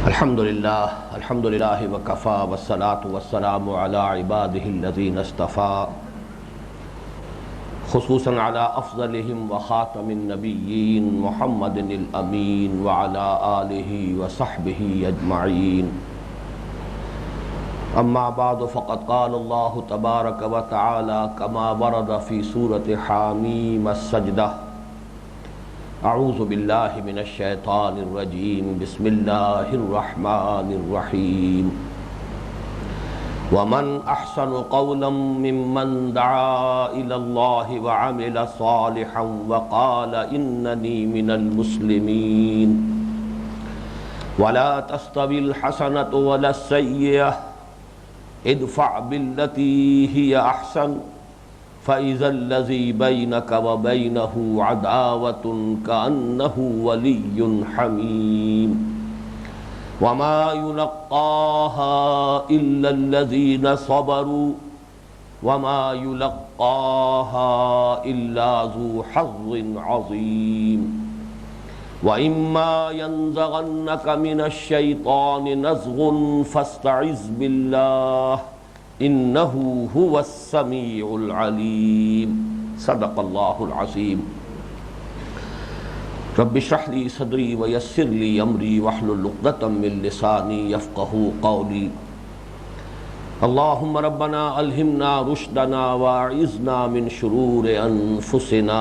الحمدللہ وکفا والصلاة والسلام علی عباده الذین اصطفى خصوصا علی افضلهم وخاتم النبیین محمد الامین وعلی آلہ وصحبہ اجمعین اما بعد فقد قال اللہ تبارک وتعالی کما ورد فی سورة حامیم السجدہ اعوذ باللہ من الشیطان الرجیم بسم اللہ الرحمن الرحیم ومن احسن قولا ممن دعا الى اللہ وعمل صالحا وقال اننی من المسلمین ولا تستوی الحسنة ولا السیئة ادفع باللتی ہی احسن فَإِذَا الَّذِي بَيْنَكَ وَبَيْنَهُ عَدَاوَةٌ كَأَنَّهُ وَلِيٌّ حَمِيمٌ وَمَا يُلَقَّاهَا إِلَّا الَّذِينَ صَبَرُوا وَمَا يُلَقَّاهَا إِلَّا ذُو حَظٍّ عَظِيمٍ وَإِمَّا يَنزَغَنَّكَ مِنَ الشَّيْطَانِ نَزْغٌ فَاسْتَعِذْ بِاللَّهِ انہو هو السمیع العلیم صدق اللہ العظیم رب اشرح لی صدری ویسر لی امری واحلل عقدۃ من لسانی یفقہوا قولی اللہم ربنا الہمنا رشدنا واعذنا من شرور انفسنا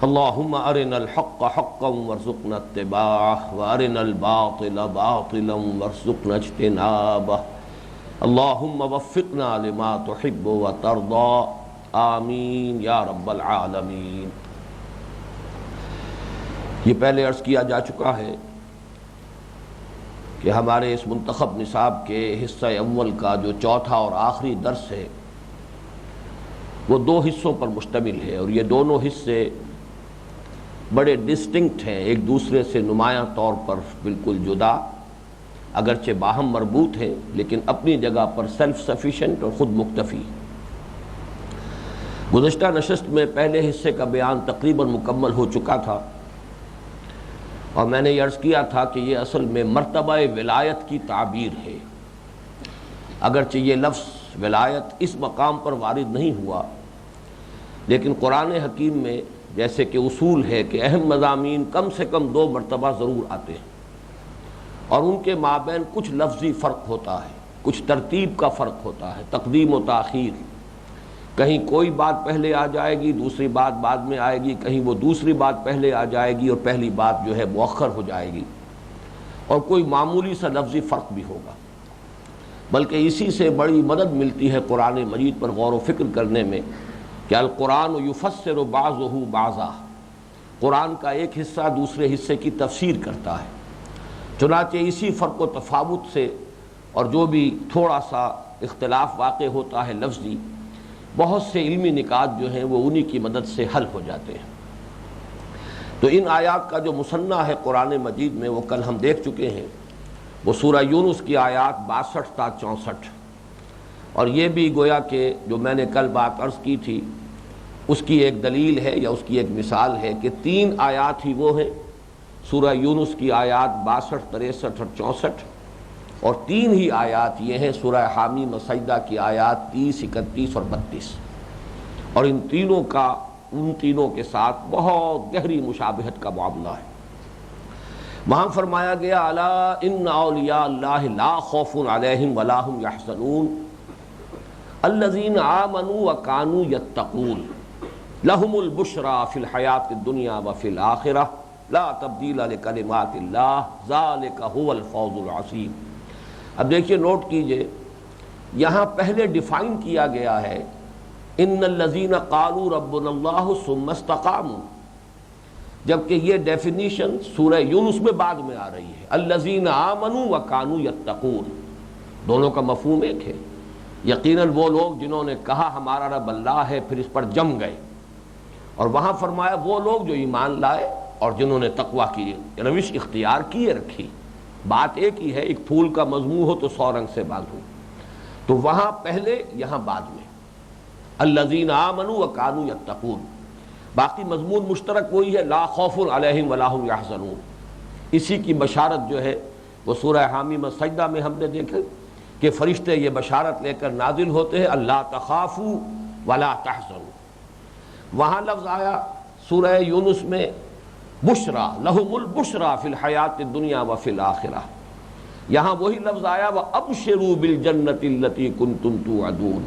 اللہم ارنا الحق حقا وارزقنا اتباعہ وارنا الباطل باطلا وارزقنا اجتنابہ اللہم وفقنا لما تحب و ترضى آمین یا رب العالمین۔ یہ پہلے عرض کیا جا چکا ہے کہ ہمارے اس منتخب نصاب کے حصہ اول کا جو چوتھا اور آخری درس ہے وہ دو حصوں پر مشتمل ہے، اور یہ دونوں حصے بڑے ڈسٹنکٹ ہیں، ایک دوسرے سے نمایاں طور پر بالکل جدا، اگرچہ باہم مربوط ہیں لیکن اپنی جگہ پر سیلف سفیشینٹ اور خود مکتفی۔ گزشتہ نشست میں پہلے حصے کا بیان تقریباً مکمل ہو چکا تھا، اور میں نے یہ عرض کیا تھا کہ یہ اصل میں مرتبہ ولایت کی تعبیر ہے، اگرچہ یہ لفظ ولایت اس مقام پر وارد نہیں ہوا، لیکن قرآن حکیم میں جیسے کہ اصول ہے کہ اہم مضامین کم سے کم دو مرتبہ ضرور آتے ہیں، اور ان کے مابین کچھ لفظی فرق ہوتا ہے، کچھ ترتیب کا فرق ہوتا ہے، تقدیم و تاخیر، کہیں کوئی بات پہلے آ جائے گی دوسری بات بعد میں آئے گی، کہیں وہ دوسری بات پہلے آ جائے گی اور پہلی بات جو ہے مؤخر ہو جائے گی، اور کوئی معمولی سا لفظی فرق بھی ہوگا۔ بلکہ اسی سے بڑی مدد ملتی ہے قرآن مجید پر غور و فکر کرنے میں کہ القرآن یفسر بعضہ بعضا، قرآن کا ایک حصہ دوسرے حصے کی تفسیر کرتا ہے، چنانچہ اسی فرق و تفاوت سے اور جو بھی تھوڑا سا اختلاف واقع ہوتا ہے لفظی، بہت سے علمی نکات جو ہیں وہ انہی کی مدد سے حل ہو جاتے ہیں۔ تو ان آیات کا جو مثنیٰ ہے قرآن مجید میں وہ کل ہم دیکھ چکے ہیں، وہ سورہ یونس کی آیات 62 تا 64، اور یہ بھی گویا کہ جو میں نے کل بات عرض کی تھی اس کی ایک دلیل ہے یا اس کی ایک مثال ہے کہ 3 آیات ہی وہ ہیں، سورہ یونس کی آیات 62، 63 اور 64، اور 3 ہی آیات یہ ہیں سورہ حامیم السجدہ کی آیات 30، 31 اور 32، اور ان تینوں کے ساتھ بہت گہری مشابہت کا معاملہ ہے۔ وہاں فرمایا گیا الا ان اولیاء اللہ لا خوف علیہم ولا هم یحزنون الذین آمنوا وکانوا یتقون لهم البشری فی الحیاۃ الدنیا وفی الآخرہ لا تبدیل لکلمات اللہ ذالک هو الفوز العظیم۔ اب دیکھیے، نوٹ کیجئے، یہاں پہلے ڈیفائن کیا گیا ہے ان الذین قالوا ربنا اللہ ثم استقاموا، جبکہ یہ ڈیفینیشن سورہ یونس میں بعد میں آ رہی ہے، الذین آمنوا وکانوا یتقون، دونوں کا مفہوم ایک ہے۔ یقیناً وہ لوگ جنہوں نے کہا ہمارا رب اللہ ہے پھر اس پر جم گئے، اور وہاں فرمایا وہ لوگ جو ایمان لائے اور جنہوں نے تقویٰ کی روش اختیار کیے رکھی۔ بات ایک ہی ہے، ایک پھول کا مضمون ہو تو 100 رنگ سے باندھو، تو وہاں پہلے یہاں بعد میں الذین آمنوا وکانوا یتقون، باقی مضمون مشترک وہی ہے، لا خوف علیہم ولا هم یحزنون، اسی کی بشارت جو ہے وہ سورہ حامیم سجدہ میں ہم نے دیکھا کہ فرشتے یہ بشارت لے کر نازل ہوتے ہیں اللہ تخافوا ولا تحزنوا۔ وہاں لفظ آیا سورہ یونس میں بشرا لہم البشرا فی الحیات الدنیا وفی الآخرہ، یہاں وہی لفظ آیا وابشروا بالجنۃ التی کنتم توعدون،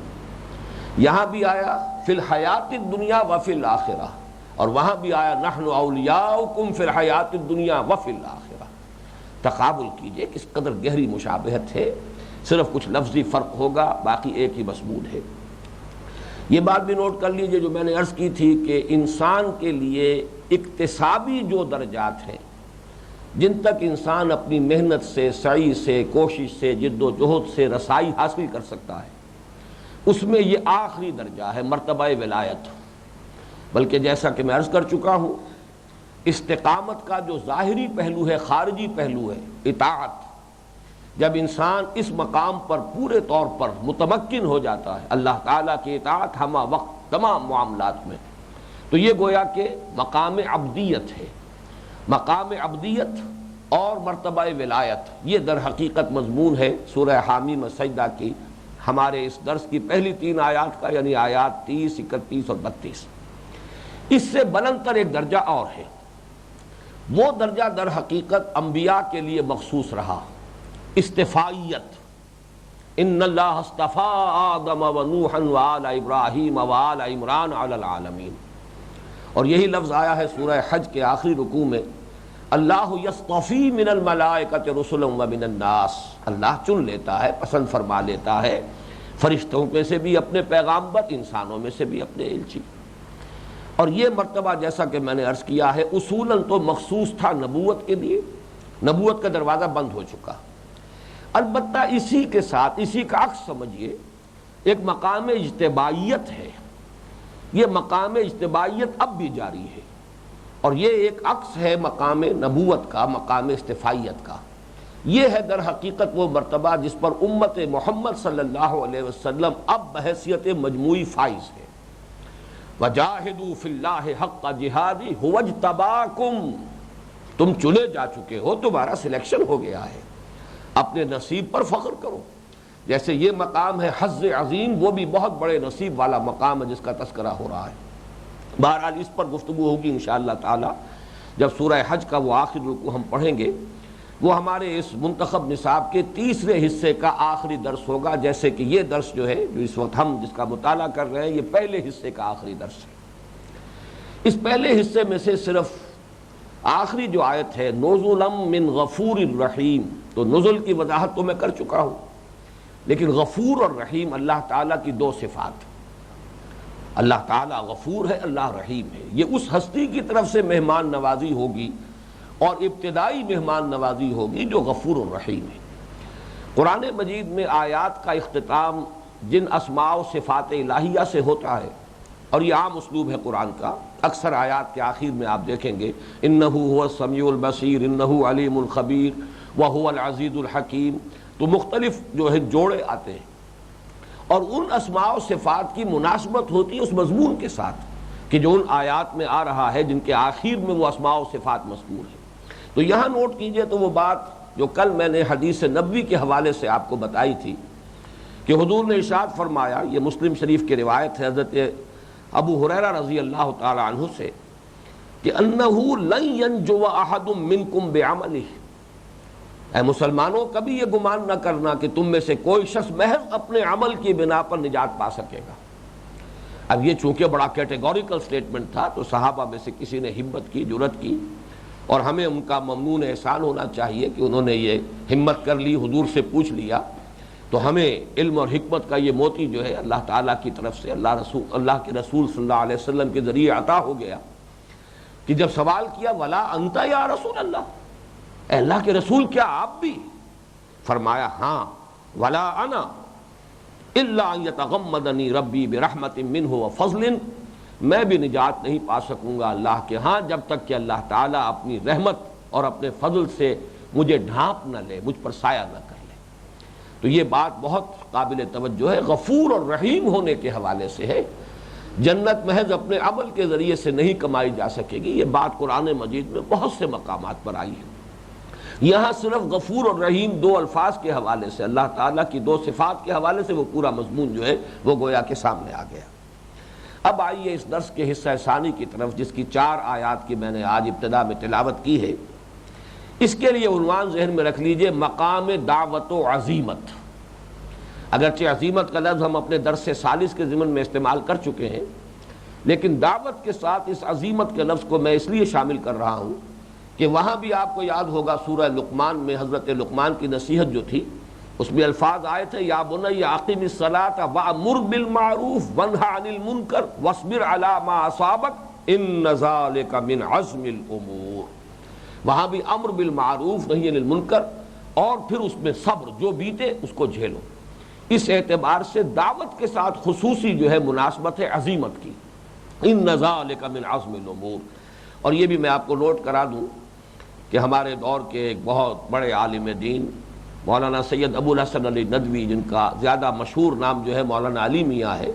یہاں بھی آیا فی الحیات الدنیا وفی الآخرہ، اور وہاں بھی آیا نحن اولیاؤکم فی الحیات الدنیا وفی الآخرہ۔ تقابل کیجئے کس قدر گہری مشابہت ہے، صرف کچھ لفظی فرق ہوگا، باقی ایک ہی مضمون ہے۔ یہ بات بھی نوٹ کر لیجئے جو میں نے عرض کی تھی کہ انسان کے لیے اکتسابی جو درجات ہیں جن تک انسان اپنی محنت سے، سعی سے، کوشش سے، جد و جہد سے رسائی حاصل کر سکتا ہے، اس میں یہ آخری درجہ ہے مرتبہ ولایت۔ بلکہ جیسا کہ میں عرض کر چکا ہوں، استقامت کا جو ظاہری پہلو ہے، خارجی پہلو ہے اطاعت، جب انسان اس مقام پر پورے طور پر متمکن ہو جاتا ہے اللہ تعالیٰ کی اطاعت ہمہ وقت تمام معاملات میں، تو یہ گویا کہ مقام عبدیت ہے۔ مقام عبدیت اور مرتبہ ولایت یہ در حقیقت مضمون ہے سورہ حامیم سجدہ کی ہمارے اس درس کی پہلی 3 آیات کا، یعنی آیات 30، 31 اور 32۔ اس سے بلند تر ایک درجہ اور ہے، وہ درجہ در حقیقت انبیاء کے لیے مخصوص رہا، استفائیت۔ ان اللہ اصطفیٰ آدم ونوحا وآل ابراہیم وآل عمران علی العالمین، اور یہی لفظ آیا ہے سورہ حج کے آخری رکوع میں اللہ یصطفی من الملائکۃ رسلا ومن الناس، اللہ چن لیتا ہے، پسند فرما لیتا ہے فرشتوں میں سے بھی اپنے پیغامبر، انسانوں میں سے بھی اپنے الچی۔ اور یہ مرتبہ جیسا کہ میں نے عرض کیا ہے اصولاً تو مخصوص تھا نبوت کے لیے، نبوت کا دروازہ بند ہو چکا، البتہ اسی کے ساتھ اسی کا عکس سمجھیے ایک مقام اجتباعیت ہے، یہ مقام اجتباعیت اب بھی جاری ہے، اور یہ ایک عکس ہے مقام نبوت کا، مقام استفائیت کا۔ یہ ہے در حقیقت وہ مرتبہ جس پر امت محمد صلی اللہ علیہ وسلم اب بحیثیت مجموعی فائز ہے۔ وَجَاهِدُوا فِي اللَّهِ حَقَّ جِهَادِهِ هُوَ اجْتَبَاكُمْ، تم چنے جا چکے ہو، تمہارا سلیکشن ہو گیا ہے، اپنے نصیب پر فخر کرو۔ جیسے یہ مقام ہے حظ عظیم، وہ بھی بہت بڑے نصیب والا مقام ہے جس کا تذکرہ ہو رہا ہے۔ بہرحال اس پر گفتگو ہوگی انشاءاللہ تعالی جب سورہ حج کا وہ آخری رکوع ہم پڑھیں گے، وہ ہمارے اس منتخب نصاب کے تیسرے حصے کا آخری درس ہوگا، جیسے کہ یہ درس جو ہے جو اس وقت ہم جس کا مطالعہ کر رہے ہیں یہ پہلے حصے کا آخری درس ہے۔ اس پہلے حصے میں سے صرف آخری جو آیت ہے نزلا من غفور الرحیم، تو نزل کی وضاحت تو میں کر چکا ہوں، لیکن غفور اور رحیم اللہ تعالیٰ کی 2 صفات، اللہ تعالیٰ غفور ہے، اللہ رحیم ہے، یہ اس ہستی کی طرف سے مہمان نوازی ہوگی اور ابتدائی مہمان نوازی ہوگی جو غفور الرحیم ہے۔ قرآن مجید میں آیات کا اختتام جن اسماء و صفات الہیہ سے ہوتا ہے، اور یہ عام اسلوب ہے قرآن کا، اکثر آیات کے آخر میں آپ دیکھیں گے انہ هو السمیع البصیر، انہ علیم الخبیر، وہو العزیز الحکیم، تو مختلف جو ہے جوڑے آتے ہیں، اور ان اسماء و صفات کی مناسبت ہوتی ہے اس مضمون کے ساتھ کہ جو ان آیات میں آ رہا ہے جن کے آخر میں وہ اسماء و صفات مذکور ہیں۔ تو یہاں نوٹ کیجئے تو وہ بات جو کل میں نے حدیث نبوی کے حوالے سے آپ کو بتائی تھی کہ حضور نے ارشاد فرمایا، یہ مسلم شریف کی روایت ہے حضرت ابو ہریرہ رضی اللہ تعالی عنہ سے، کہ انہ لن ینجو احد منکم بعملہ، اے مسلمانوں کبھی یہ گمان نہ کرنا کہ تم میں سے کوئی شخص محض اپنے عمل کی بنا پر نجات پا سکے گا۔ اب یہ چونکہ بڑا کیٹیگوریکل سٹیٹمنٹ تھا تو صحابہ میں سے کسی نے ہمت کی، جرأت کی، اور ہمیں ان کا ممنون احسان ہونا چاہیے کہ انہوں نے یہ ہمت کر لی، حضور سے پوچھ لیا، تو ہمیں علم اور حکمت کا یہ موتی جو ہے اللہ تعالیٰ کی طرف سے اللہ کے رسول صلی اللہ علیہ وسلم کے ذریعے عطا ہو گیا کہ جب سوال کیا ولا انت یا رسول اللہ، اے اللہ کے رسول کیا آپ بھی؟ فرمایا ہاں، ولا انا الا ان یتغمدنی ربی برحمت منہ وفضل، میں بھی نجات نہیں پا سکوں گا اللہ کے ہاں جب تک کہ اللہ تعالیٰ اپنی رحمت اور اپنے فضل سے مجھے ڈھانپ نہ لے، مجھ پر سایہ نہ کر لے۔ تو یہ بات بہت قابل توجہ ہے، غفور اور رحیم ہونے کے حوالے سے ہے۔ جنت محض اپنے عمل کے ذریعے سے نہیں کمائی جا سکے گی، یہ بات قرآن مجید میں بہت سے مقامات پر آئی ہے۔ یہاں صرف غفور اور رحیم دو الفاظ کے حوالے سے، اللہ تعالیٰ کی دو صفات کے حوالے سے وہ پورا مضمون جو ہے وہ گویا کے سامنے آ گیا۔ اب آئیے اس درس کے حصہ ثانی کی طرف، جس کی 4 آیات کی میں نے آج ابتدا میں تلاوت کی ہے۔ اس کے لیے عنوان ذہن میں رکھ لیجئے، مقام دعوت و عزیمت۔ اگرچہ عزیمت کا لفظ ہم اپنے درس ثالث کے ضمن میں استعمال کر چکے ہیں، لیکن دعوت کے ساتھ اس عزیمت کے لفظ کو میں اس لیے شامل کر رہا ہوں کہ وہاں بھی آپ کو یاد ہوگا سورہ لقمان میں حضرت لقمان کی نصیحت جو تھی، اس میں الفاظ آئے تھے، یا بنی اقم الصلاۃ وامر بالمعروف وانھ عن المنکر واصبر علی ما اصابک ان ذلک من عزم الامور۔ وہاں بھی امر بالمعروف نہی عن المنکر، اور پھر اس میں صبر، جو بیتے اس کو جھیلو۔ اس اعتبار سے دعوت کے ساتھ خصوصی جو ہے مناسبت ہے عزیمت کی، ان ذلک من عزم الامور۔ اور یہ بھی میں آپ کو نوٹ کرا دوں کہ ہمارے دور کے ایک بہت بڑے عالم دین مولانا سید ابو الحسن علی ندوی، جن کا زیادہ مشہور نام جو ہے مولانا علی میاں ہے،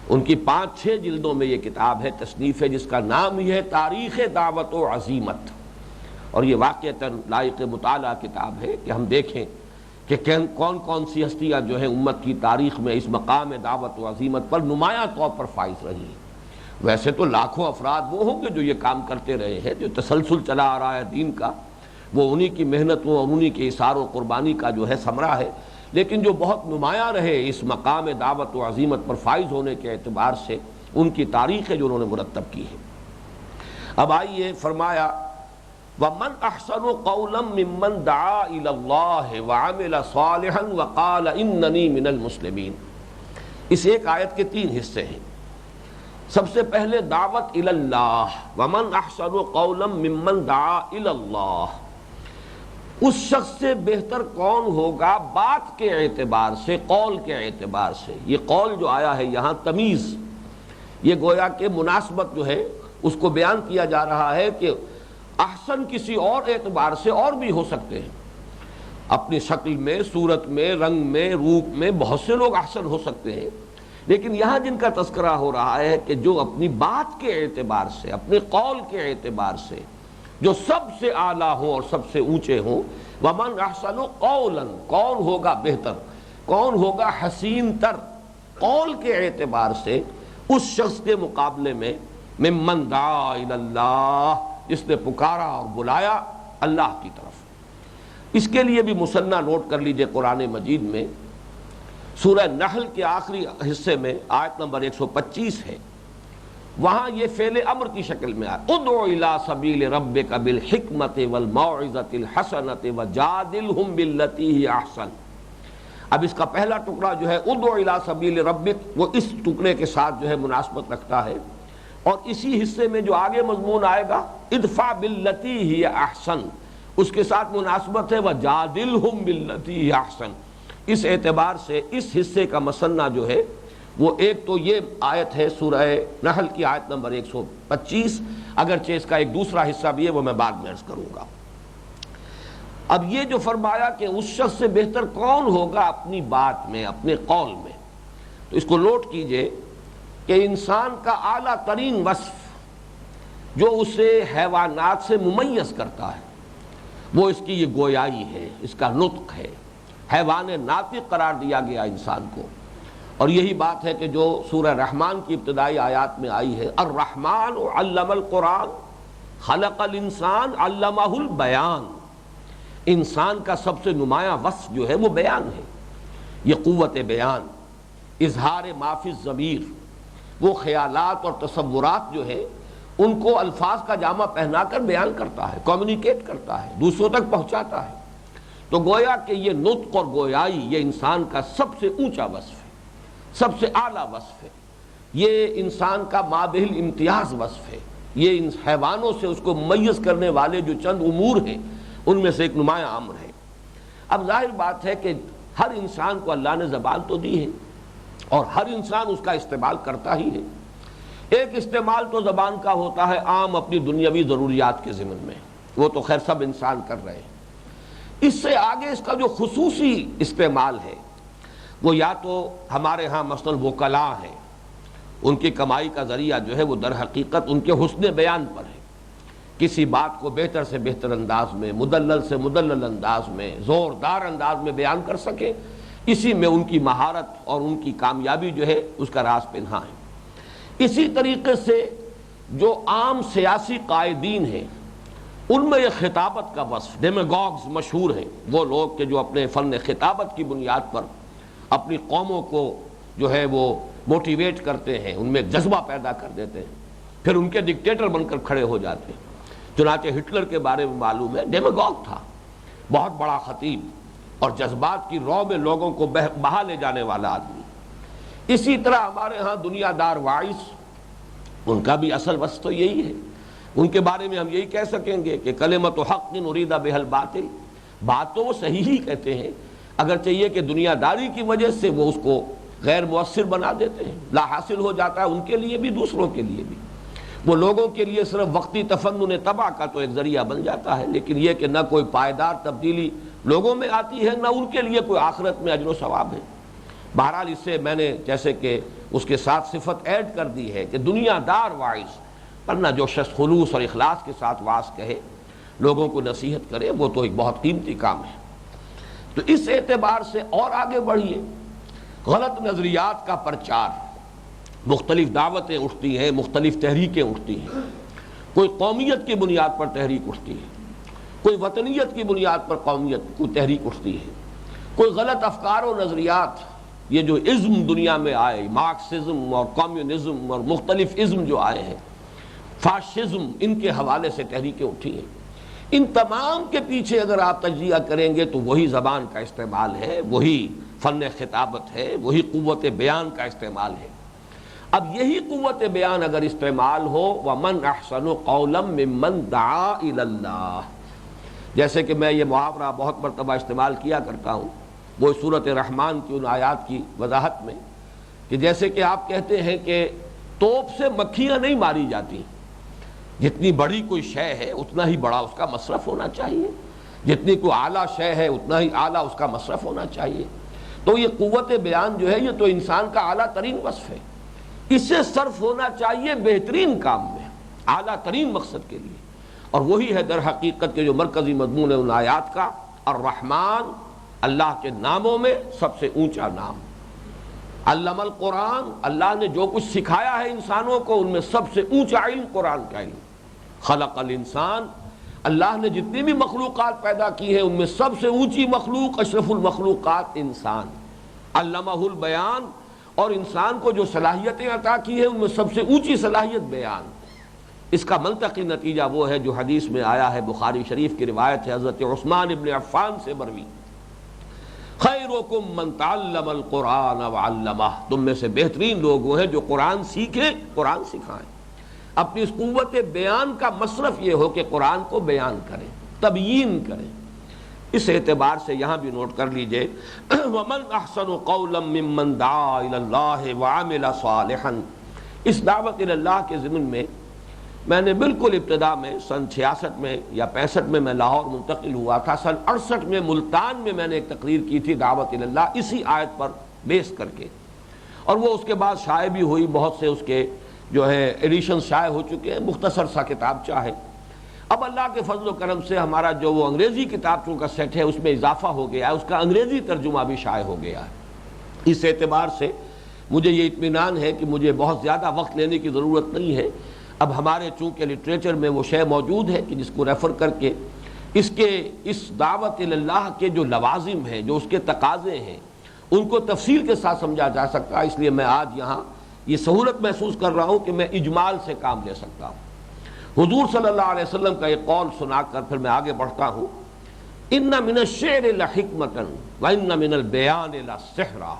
ان کی 5-6 جلدوں میں یہ کتاب ہے، تصنیف ہے، جس کا نام ہی ہے تاریخ دعوت و عزیمت۔ اور یہ واقعتاً لائق مطالعہ کتاب ہے کہ ہم دیکھیں کہ کون کون سی ہستیاں جو ہیں امت کی تاریخ میں اس مقام دعوت و عزیمت پر نمایاں طور پر فائز رہی ہیں۔ ویسے تو لاکھوں افراد وہ ہوں گے جو یہ کام کرتے رہے ہیں، جو تسلسل چلا آ رہا ہے دین کا، وہ انہی کی محنتوں اور انہی کے اثار و قربانی کا جو ہے ثمرہ ہے، لیکن جو بہت نمایاں رہے اس مقام دعوت و عزیمت پر فائز ہونے کے اعتبار سے، ان کی تاریخ ہے جو انہوں نے مرتب کی ہے۔ اب آئیے، فرمایا وَمَنْ أَحْسَنُ قَوْلًا مِّمَّنْ دَعَا إِلَى اللَّهِ وَعَمِلَ صَالِحًا وَقَالَ إِنَّنِي مِنَ الْمُسْلِمِينَ۔ اس ایک آیت کے 3 حصے ہیں۔ سب سے پہلے دعوت الی اللہ، ومن احسن قولا ممن دعا الی اللہ۔ اس شخص سے بہتر کون ہوگا بات کے اعتبار سے، قول کے اعتبار سے۔ یہ قول جو آیا ہے یہاں تمیز، یہ گویا کہ مناسبت جو ہے اس کو بیان کیا جا رہا ہے کہ احسن کسی اور اعتبار سے اور بھی ہو سکتے ہیں، اپنی شکل میں، صورت میں، رنگ میں، روپ میں بہت سے لوگ احسن ہو سکتے ہیں، لیکن یہاں جن کا تذکرہ ہو رہا ہے کہ جو اپنی بات کے اعتبار سے، اپنے قول کے اعتبار سے جو سب سے اعلیٰ ہوں اور سب سے اونچے ہوں، ومن احسن قولا، کون ہوگا بہتر، کون ہوگا حسین تر قول کے اعتبار سے اس شخص کے مقابلے میں، ممن دعا الی اللہ، جس نے پکارا اور بلایا اللہ کی طرف۔ اس کے لیے بھی مثنیٰ نوٹ کر لیجئے، قرآن مجید میں سورہ نحل کے آخری حصے میں آیت نمبر 125 ہے، وہاں یہ فعل امر کی شکل میں آیا، ادعو الی سبیل ربک بالحکمت والموعظۃ الحسنۃ وجادلہم باللتی ہی احسن۔ اب اس کا پہلا ٹکڑا جو ہے ادعو الی سبیل ربک، وہ اس ٹکڑے کے ساتھ جو ہے مناسبت رکھتا ہے، اور اسی حصے میں جو آگے مضمون آئے گا ادفع باللتی ہی احسن، اس کے ساتھ مناسبت ہے وجادلہم باللتی ہی احسن۔ اس اعتبار سے اس حصے کا مثنیٰ جو ہے وہ ایک تو یہ آیت ہے سورہ نحل کی آیت نمبر 125، اگرچہ اس کا ایک دوسرا حصہ بھی ہے، وہ میں بعد میں عرض کروں گا۔ اب یہ جو فرمایا کہ اس شخص سے بہتر کون ہوگا اپنی بات میں، اپنے قول میں، تو اس کو نوٹ کیجئے کہ انسان کا اعلیٰ ترین وصف جو اسے حیوانات سے ممیز کرتا ہے وہ اس کی یہ گویائی ہے، اس کا نطق ہے۔ حیوان ناطق قرار دیا گیا انسان کو، اور یہی بات ہے کہ جو سورہ رحمان کی ابتدائی آیات میں آئی ہے، الرحمن علم القرآن خلق الانسان علمہ البیان۔ انسان کا سب سے نمایاں وصف جو ہے وہ بیان ہے، یہ قوت بیان، اظہار ما فی الضمیر، وہ خیالات اور تصورات جو ہے ان کو الفاظ کا جامہ پہنا کر بیان کرتا ہے، کمیونیکیٹ کرتا ہے، دوسروں تک پہنچاتا ہے۔ تو گویا کہ یہ نطق اور گویائی یہ انسان کا سب سے اونچا وصف ہے، سب سے اعلیٰ وصف ہے، یہ انسان کا مابہل امتیاز وصف ہے، یہ ان حیوانوں سے اس کو ممیز کرنے والے جو چند امور ہیں ان میں سے ایک نمایاں امر ہے۔ اب ظاہر بات ہے کہ ہر انسان کو اللہ نے زبان تو دی ہے اور ہر انسان اس کا استعمال کرتا ہی ہے۔ ایک استعمال تو زبان کا ہوتا ہے عام اپنی دنیاوی ضروریات کے ضمن میں، وہ تو خیر سب انسان کر رہے ہیں۔ اس سے آگے اس کا جو خصوصی استعمال ہے وہ یا تو ہمارے ہاں مثلاً وکلاء ہیں، ان کی کمائی کا ذریعہ جو ہے وہ در حقیقت ان کے حسن بیان پر ہے کسی بات کو بہتر سے بہتر انداز میں، مدلل سے مدلل انداز میں، زوردار انداز میں بیان کر سکیں، اسی میں ان کی مہارت اور ان کی کامیابی جو ہے اس کا راز پنہا ہے۔ اسی طریقے سے جو عام سیاسی قائدین ہیں ان میں یہ خطابت کا وصف، ڈیمیگوگز مشہور ہیں، وہ لوگ کہ جو اپنے فن خطابت کی بنیاد پر اپنی قوموں کو جو ہے وہ موٹیویٹ کرتے ہیں، ان میں ایک جذبہ پیدا کر دیتے ہیں، پھر ان کے ڈکٹیٹر بن کر کھڑے ہو جاتے ہیں۔ چنانچہ ہٹلر کے بارے میں معلوم ہے، ڈیمیگوگ تھا، بہت بڑا خطیب اور جذبات کی رو میں لوگوں کو بہا لے جانے والا آدمی۔ اسی طرح ہمارے ہاں دنیا دار وائس، ان کا بھی اصل وصف تو یہی ہے۔ ان کے بارے میں ہم یہی کہہ سکیں گے کہ کلمۃ حق ارید بہا الباطل، بات تو وہ صحیح ہی کہتے ہیں، اگر چاہیے کہ دنیا داری کی وجہ سے وہ اس کو غیر مؤثر بنا دیتے ہیں، لا حاصل ہو جاتا ہے، ان کے لیے بھی دوسروں کے لیے بھی۔ وہ لوگوں کے لیے صرف وقتی تفنن طبع کا تو ایک ذریعہ بن جاتا ہے، لیکن یہ کہ نہ کوئی پائیدار تبدیلی لوگوں میں آتی ہے، نہ ان کے لیے کوئی آخرت میں اجر و ثواب ہے۔ بہرحال اس سے میں نے جیسے کہ اس کے ساتھ صفت ایڈ کر دی ہے کہ دنیا دار واعظ، ورنہ جو شخص خلوص اور اخلاص کے ساتھ واعظ کہے، لوگوں کو نصیحت کرے، وہ تو ایک بہت قیمتی کام ہے۔ تو اس اعتبار سے اور آگے بڑھیے، غلط نظریات کا پرچار، مختلف دعوتیں اٹھتی ہیں، مختلف تحریکیں اٹھتی ہیں، کوئی قومیت کی بنیاد پر تحریک اٹھتی ہے، کوئی وطنیت کی بنیاد پر قومیت کو تحریک اٹھتی ہے، کوئی غلط افکار و نظریات، یہ جو ازم دنیا میں آئے، مارکسزم اور کمیونزم اور مختلف ازم جو آئے ہیں، فاشزم، ان کے حوالے سے تحریکیں اٹھی ہیں۔ ان تمام کے پیچھے اگر آپ تجزیہ کریں گے تو وہی زبان کا استعمال ہے، وہی فن خطابت ہے، وہی قوت بیان کا استعمال ہے۔ اب یہی قوت بیان اگر استعمال ہو، وَمَنْ أَحْسَنُ قَوْلًا مِّمَّنْ دَعَا إِلَى اللَّهِ، جیسے کہ میں یہ محاورہ بہت مرتبہ استعمال کیا کرتا ہوں وہ سورۃ رحمان کی ان آیات کی وضاحت میں، کہ جیسے کہ آپ کہتے ہیں کہ توپ سے مکھیاں نہیں ماری جاتی، جتنی بڑی کوئی شے ہے اتنا ہی بڑا اس کا مصرف ہونا چاہیے، جتنی کوئی اعلیٰ شے ہے اتنا ہی اعلیٰ اس کا مصرف ہونا چاہیے۔ تو یہ قوت بیان جو ہے یہ تو انسان کا اعلیٰ ترین وصف ہے، اسے صرف ہونا چاہیے بہترین کام میں، اعلیٰ ترین مقصد کے لیے، اور وہی ہے در حقیقت کے جو مرکزی مضمون ہے ان آیات کا، الرحمن، اللہ کے ناموں میں سب سے اونچا نام، علم القرآن، اللہ نے جو کچھ سکھایا ہے انسانوں کو ان میں سب سے اونچا علم قرآن کا علم، خلق الانسان، اللہ نے جتنی بھی مخلوقات پیدا کی ہیں ان میں سب سے اونچی مخلوق، اشرف المخلوقات انسان، علمہ البیان، اور انسان کو جو صلاحیتیں عطا کی ہیں ان میں سب سے اونچی صلاحیت بیان۔ اس کا منطقی نتیجہ وہ ہے جو حدیث میں آیا ہے، بخاری شریف کی روایت ہے، حضرت عثمان ابن عفان سے مروی، خیرکم من تعلم القرآن وعلمہ، تم میں سے بہترین لوگ وہ ہیں جو قرآن سیکھیں، قرآن سکھائیں۔ اپنی اس قوت بیان کا مصرف یہ ہو کہ قرآن کو بیان کریں، تبیین کریں۔ اس اعتبار سے یہاں بھی نوٹ کر لیجئے، وَمَنْ أَحْسَنُ قَوْلًا مِّمَّنْ دَعَا إِلَى اللَّهِ وَعَمِلَ صَالِحًا، اس دعوت اللہ کے ضمن میں میں نے بالکل ابتدا میں سن 66 میں یا 65 میں میں لاہور منتقل ہوا تھا، سن 68 میں ملتان میں نے ایک تقریر کی تھی دعوت اللہ، اسی آیت پر بیس کر کے، اور وہ اس کے بعد شائع بھی ہوئی، بہت سے اس کے جو ہے ایڈیشن شائع ہو چکے ہیں، مختصر سا کتابچہ ہے۔ اب اللہ کے فضل و کرم سے ہمارا جو وہ انگریزی کتابچوں کا سیٹ ہے اس میں اضافہ ہو گیا ہے، اس کا انگریزی ترجمہ بھی شائع ہو گیا ہے۔ اس اعتبار سے مجھے یہ اطمینان ہے کہ مجھے بہت زیادہ وقت لینے کی ضرورت نہیں ہے، اب ہمارے چونکہ لٹریچر میں وہ شے موجود ہے کہ جس کو ریفر کر کے اس دعوت اللہ کے جو لوازم ہیں، جو اس کے تقاضے ہیں، ان کو تفصیل کے ساتھ سمجھا جا سکتا ہے۔ اس لیے میں آج یہاں یہ سہولت محسوس کر رہا ہوں کہ میں اجمال سے کام لے سکتا ہوں۔ حضور صلی اللہ علیہ وسلم کا ایک قول سنا کر پھر میں آگے بڑھتا ہوں، ان من الشعر لحکمۃ وان من البیان لسحرا،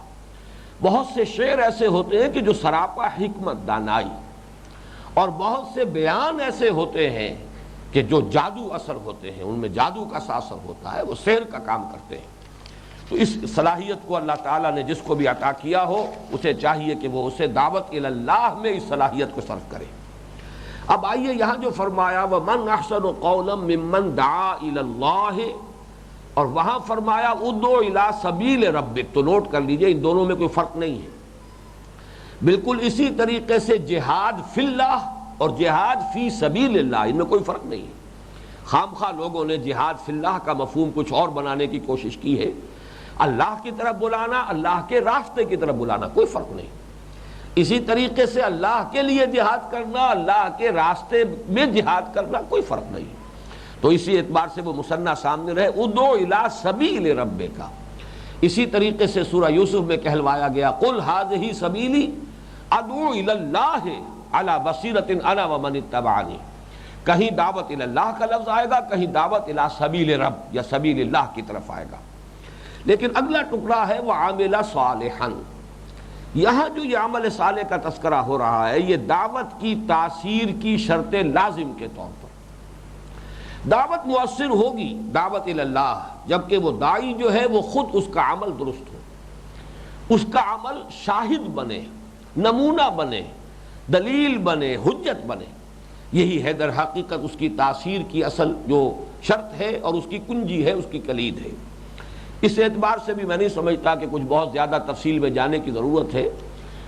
بہت سے شعر ایسے ہوتے ہیں کہ جو سراپا حکمت، دانائی، اور بہت سے بیان ایسے ہوتے ہیں کہ جو جادو اثر ہوتے ہیں، ان میں جادو کا سا اثر ہوتا ہے، وہ سحر کا کام کرتے ہیں۔ تو اس صلاحیت کو اللہ تعالیٰ نے جس کو بھی عطا کیا ہو اسے چاہیے کہ وہ اسے دعوت اللہ میں اس صلاحیت کو صرف کرے۔ اب آئیے یہاں جو فرمایا وَمَنْ أَحْسَنُ قَوْلًا مِّمَّنْ دَعَا إِلَى اللَّهِ، اور وہاں فرمایا ادعو إِلَى سَبِيلِ رَبِّكَ، تو نوٹ کر لیجئے ان دونوں میں کوئی فرق نہیں ہے۔ بالکل اسی طریقے سے جہاد فی اللہ اور جہاد فی سبیل اللہ، ان میں کوئی فرق نہیں ہے۔ خام خواہ لوگوں نے جہاد فی اللہ کا مفہوم کچھ اور بنانے کی کوشش کی ہے۔ اللہ کی طرف بلانا، اللہ کے راستے کی طرف بلانا، کوئی فرق نہیں۔ اسی طریقے سے اللہ کے لیے جہاد کرنا، اللہ کے راستے میں جہاد کرنا، کوئی فرق نہیں۔ تو اسی اعتبار سے وہ مثنیٰ سامنے رہے، ادعو الی سبیل ربک۔ اسی طریقے سے سورہ یوسف میں کہلوایا گیا قل ھذہ سبیلی ادعو الی اللہ علی بصیرۃ انا ومن اتبعنی۔ کہیں دعوت الی اللہ کا لفظ آئے گا، کہیں دعوت الی سبیل رب یا سبیل اللہ کی طرف آئے گا۔ لیکن اگلا ٹکڑا ہے وعامل صالحا۔ یہاں جو یہ عمل صالح کا تذکرہ ہو رہا ہے، یہ دعوت کی تاثیر کی شرط لازم کے طور پر۔ دعوت مؤثر ہوگی دعوت الی اللہ جبکہ وہ داعی جو ہے وہ خود اس کا عمل درست ہو، اس کا عمل شاہد بنے، نمونہ بنے، دلیل بنے، حجت بنے۔ یہی ہے در حقیقت اس کی تاثیر کی اصل جو شرط ہے اور اس کی کنجی ہے، اس کی کلید ہے۔ اس اعتبار سے بھی میں نہیں سمجھتا کہ کچھ بہت زیادہ تفصیل میں جانے کی ضرورت ہے۔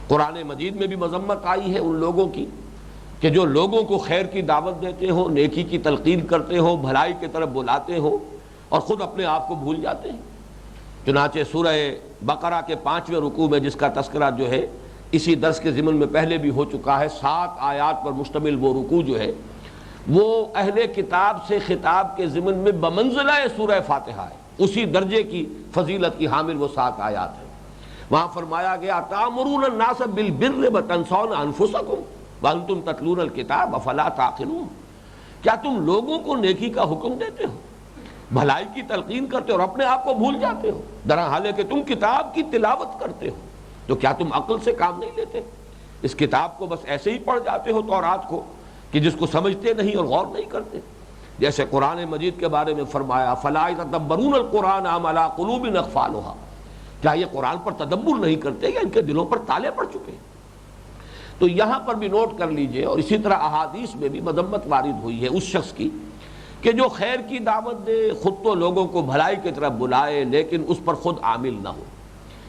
قرآن مجید میں بھی مذمت آئی ہے ان لوگوں کی کہ جو لوگوں کو خیر کی دعوت دیتے ہوں، نیکی کی تلقین کرتے ہوں، بھلائی کی طرف بلاتے ہوں اور خود اپنے آپ کو بھول جاتے ہیں۔ چنانچہ سورہ بقرہ کے 5ویں رکوع میں جس کا تذکرہ جو ہے اسی درس کے ضمن میں پہلے بھی ہو چکا ہے، 7 آیات پر مشتمل وہ رکوع جو ہے وہ اہل کتاب سے خطاب کے ضمن میں بمنزلہ سورہ فاتحہ ہے، اسی درجے کی فضیلت کی حامل وہ 7 آیات ہیں۔ وہاں فرمایا گیا تأمرون الناس بالبر وتنسون انفسکم وانتم تتلون الکتاب افلا تعقلون۔ کیا تم لوگوں کو نیکی کا حکم دیتے ہو، بھلائی کی تلقین کرتے ہو اور اپنے آپ کو بھول جاتے ہو، درحال کہ تم کتاب کی تلاوت کرتے ہو، تو کیا تم عقل سے کام نہیں لیتے؟ اس کتاب کو بس ایسے ہی پڑھ جاتے ہو تورات کو کہ جس کو سمجھتے نہیں اور غور نہیں کرتے۔ جیسے قرآن مجید کے بارے میں فرمایا فلا یتدبرون القرآن ام علی قلوب اقفالها، کیا یہ قرآن پر تدبر نہیں کرتے یا ان کے دلوں پر تالے پڑ چکے ہیں؟ تو یہاں پر بھی نوٹ کر لیجئے، اور اسی طرح احادیث میں بھی مذمت وارد ہوئی ہے اس شخص کی کہ جو خیر کی دعوت دے، خود تو لوگوں کو بھلائی کی طرف بلائے لیکن اس پر خود عامل نہ ہو۔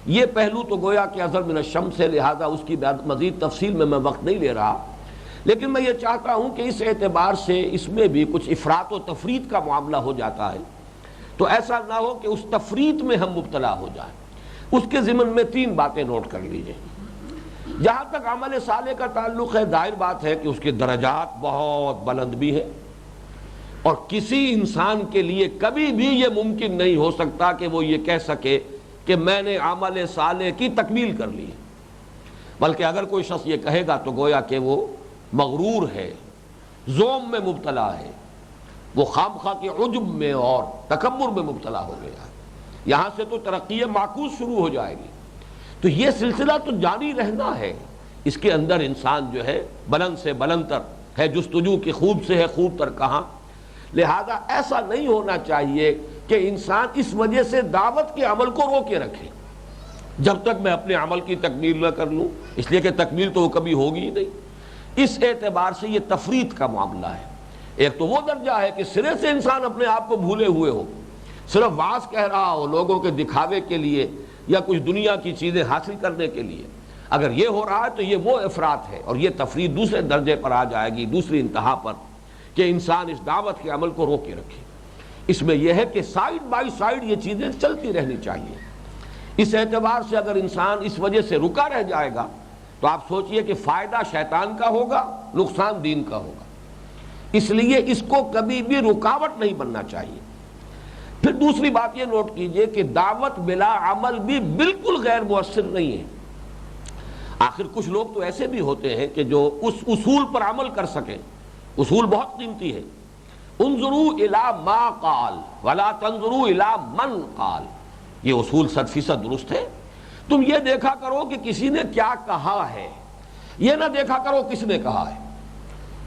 یہ پہلو تو گویا کہ اظہر من الشمس ہے، لہذا اس کی مزید تفصیل میں وقت نہیں لے رہا، لیکن میں یہ چاہتا ہوں کہ اس اعتبار سے اس میں بھی کچھ افراط و تفریط کا معاملہ ہو جاتا ہے، تو ایسا نہ ہو کہ اس تفریط میں ہم مبتلا ہو جائیں۔ اس کے ضمن میں 3 باتیں نوٹ کر لیجئے۔ جہاں تک عمل صالح کا تعلق ہے، ظاہر بات ہے کہ اس کے درجات بہت بلند بھی ہیں، اور کسی انسان کے لیے کبھی بھی یہ ممکن نہیں ہو سکتا کہ وہ یہ کہہ سکے کہ میں نے عمل صالح کی تکمیل کر لی، بلکہ اگر کوئی شخص یہ کہے گا تو گویا کہ وہ مغرور ہے، زوم میں مبتلا ہے، وہ خامخواہ کے عجب میں اور تکبر میں مبتلا ہو گیا ہے۔ یہاں سے تو ترقی معکوس شروع ہو جائے گی۔ تو یہ سلسلہ تو جاری رہنا ہے، اس کے اندر انسان جو ہے بلند سے بلند تر ہے، جستجو کی خوب سے ہے خوب تر کہاں۔ لہذا ایسا نہیں ہونا چاہیے کہ انسان اس وجہ سے دعوت کے عمل کو روکے رکھے جب تک میں اپنے عمل کی تکمیل نہ کر لوں، اس لیے کہ تکمیل تو وہ کبھی ہوگی ہی نہیں۔ اس اعتبار سے یہ تفریط کا معاملہ ہے۔ ایک تو وہ درجہ ہے کہ سرے سے انسان اپنے آپ کو بھولے ہوئے ہو، صرف واعظ کہہ رہا ہو لوگوں کے دکھاوے کے لیے یا کچھ دنیا کی چیزیں حاصل کرنے کے لیے۔ اگر یہ ہو رہا ہے تو یہ وہ افراط ہے، اور یہ تفریط دوسرے درجے پر آ جائے گی، دوسری انتہا پر، کہ انسان اس دعوت کے عمل کو روکے رکھے۔ اس میں یہ ہے کہ سائیڈ بائی سائیڈ یہ چیزیں چلتی رہنی چاہیے۔ اس اعتبار سے اگر انسان اس وجہ سے رکا رہ جائے گا تو آپ سوچئے کہ فائدہ شیطان کا ہوگا، نقصان دین کا ہوگا۔ اس لیے اس کو کبھی بھی رکاوٹ نہیں بننا چاہیے۔ پھر دوسری بات یہ نوٹ کیجئے کہ دعوت بلا عمل بھی بالکل غیر مؤثر نہیں ہے۔ آخر کچھ لوگ تو ایسے بھی ہوتے ہیں کہ جو اس اصول پر عمل کر سکیں۔ اصول بہت قیمتی ہے۔ انظروا الی ما قال ولا تنظروا الی من قال، یہ اصول 100% درست ہے۔ تم یہ دیکھا کرو کہ کسی نے کیا کہا ہے، یہ نہ دیکھا کرو کس نے کہا ہے۔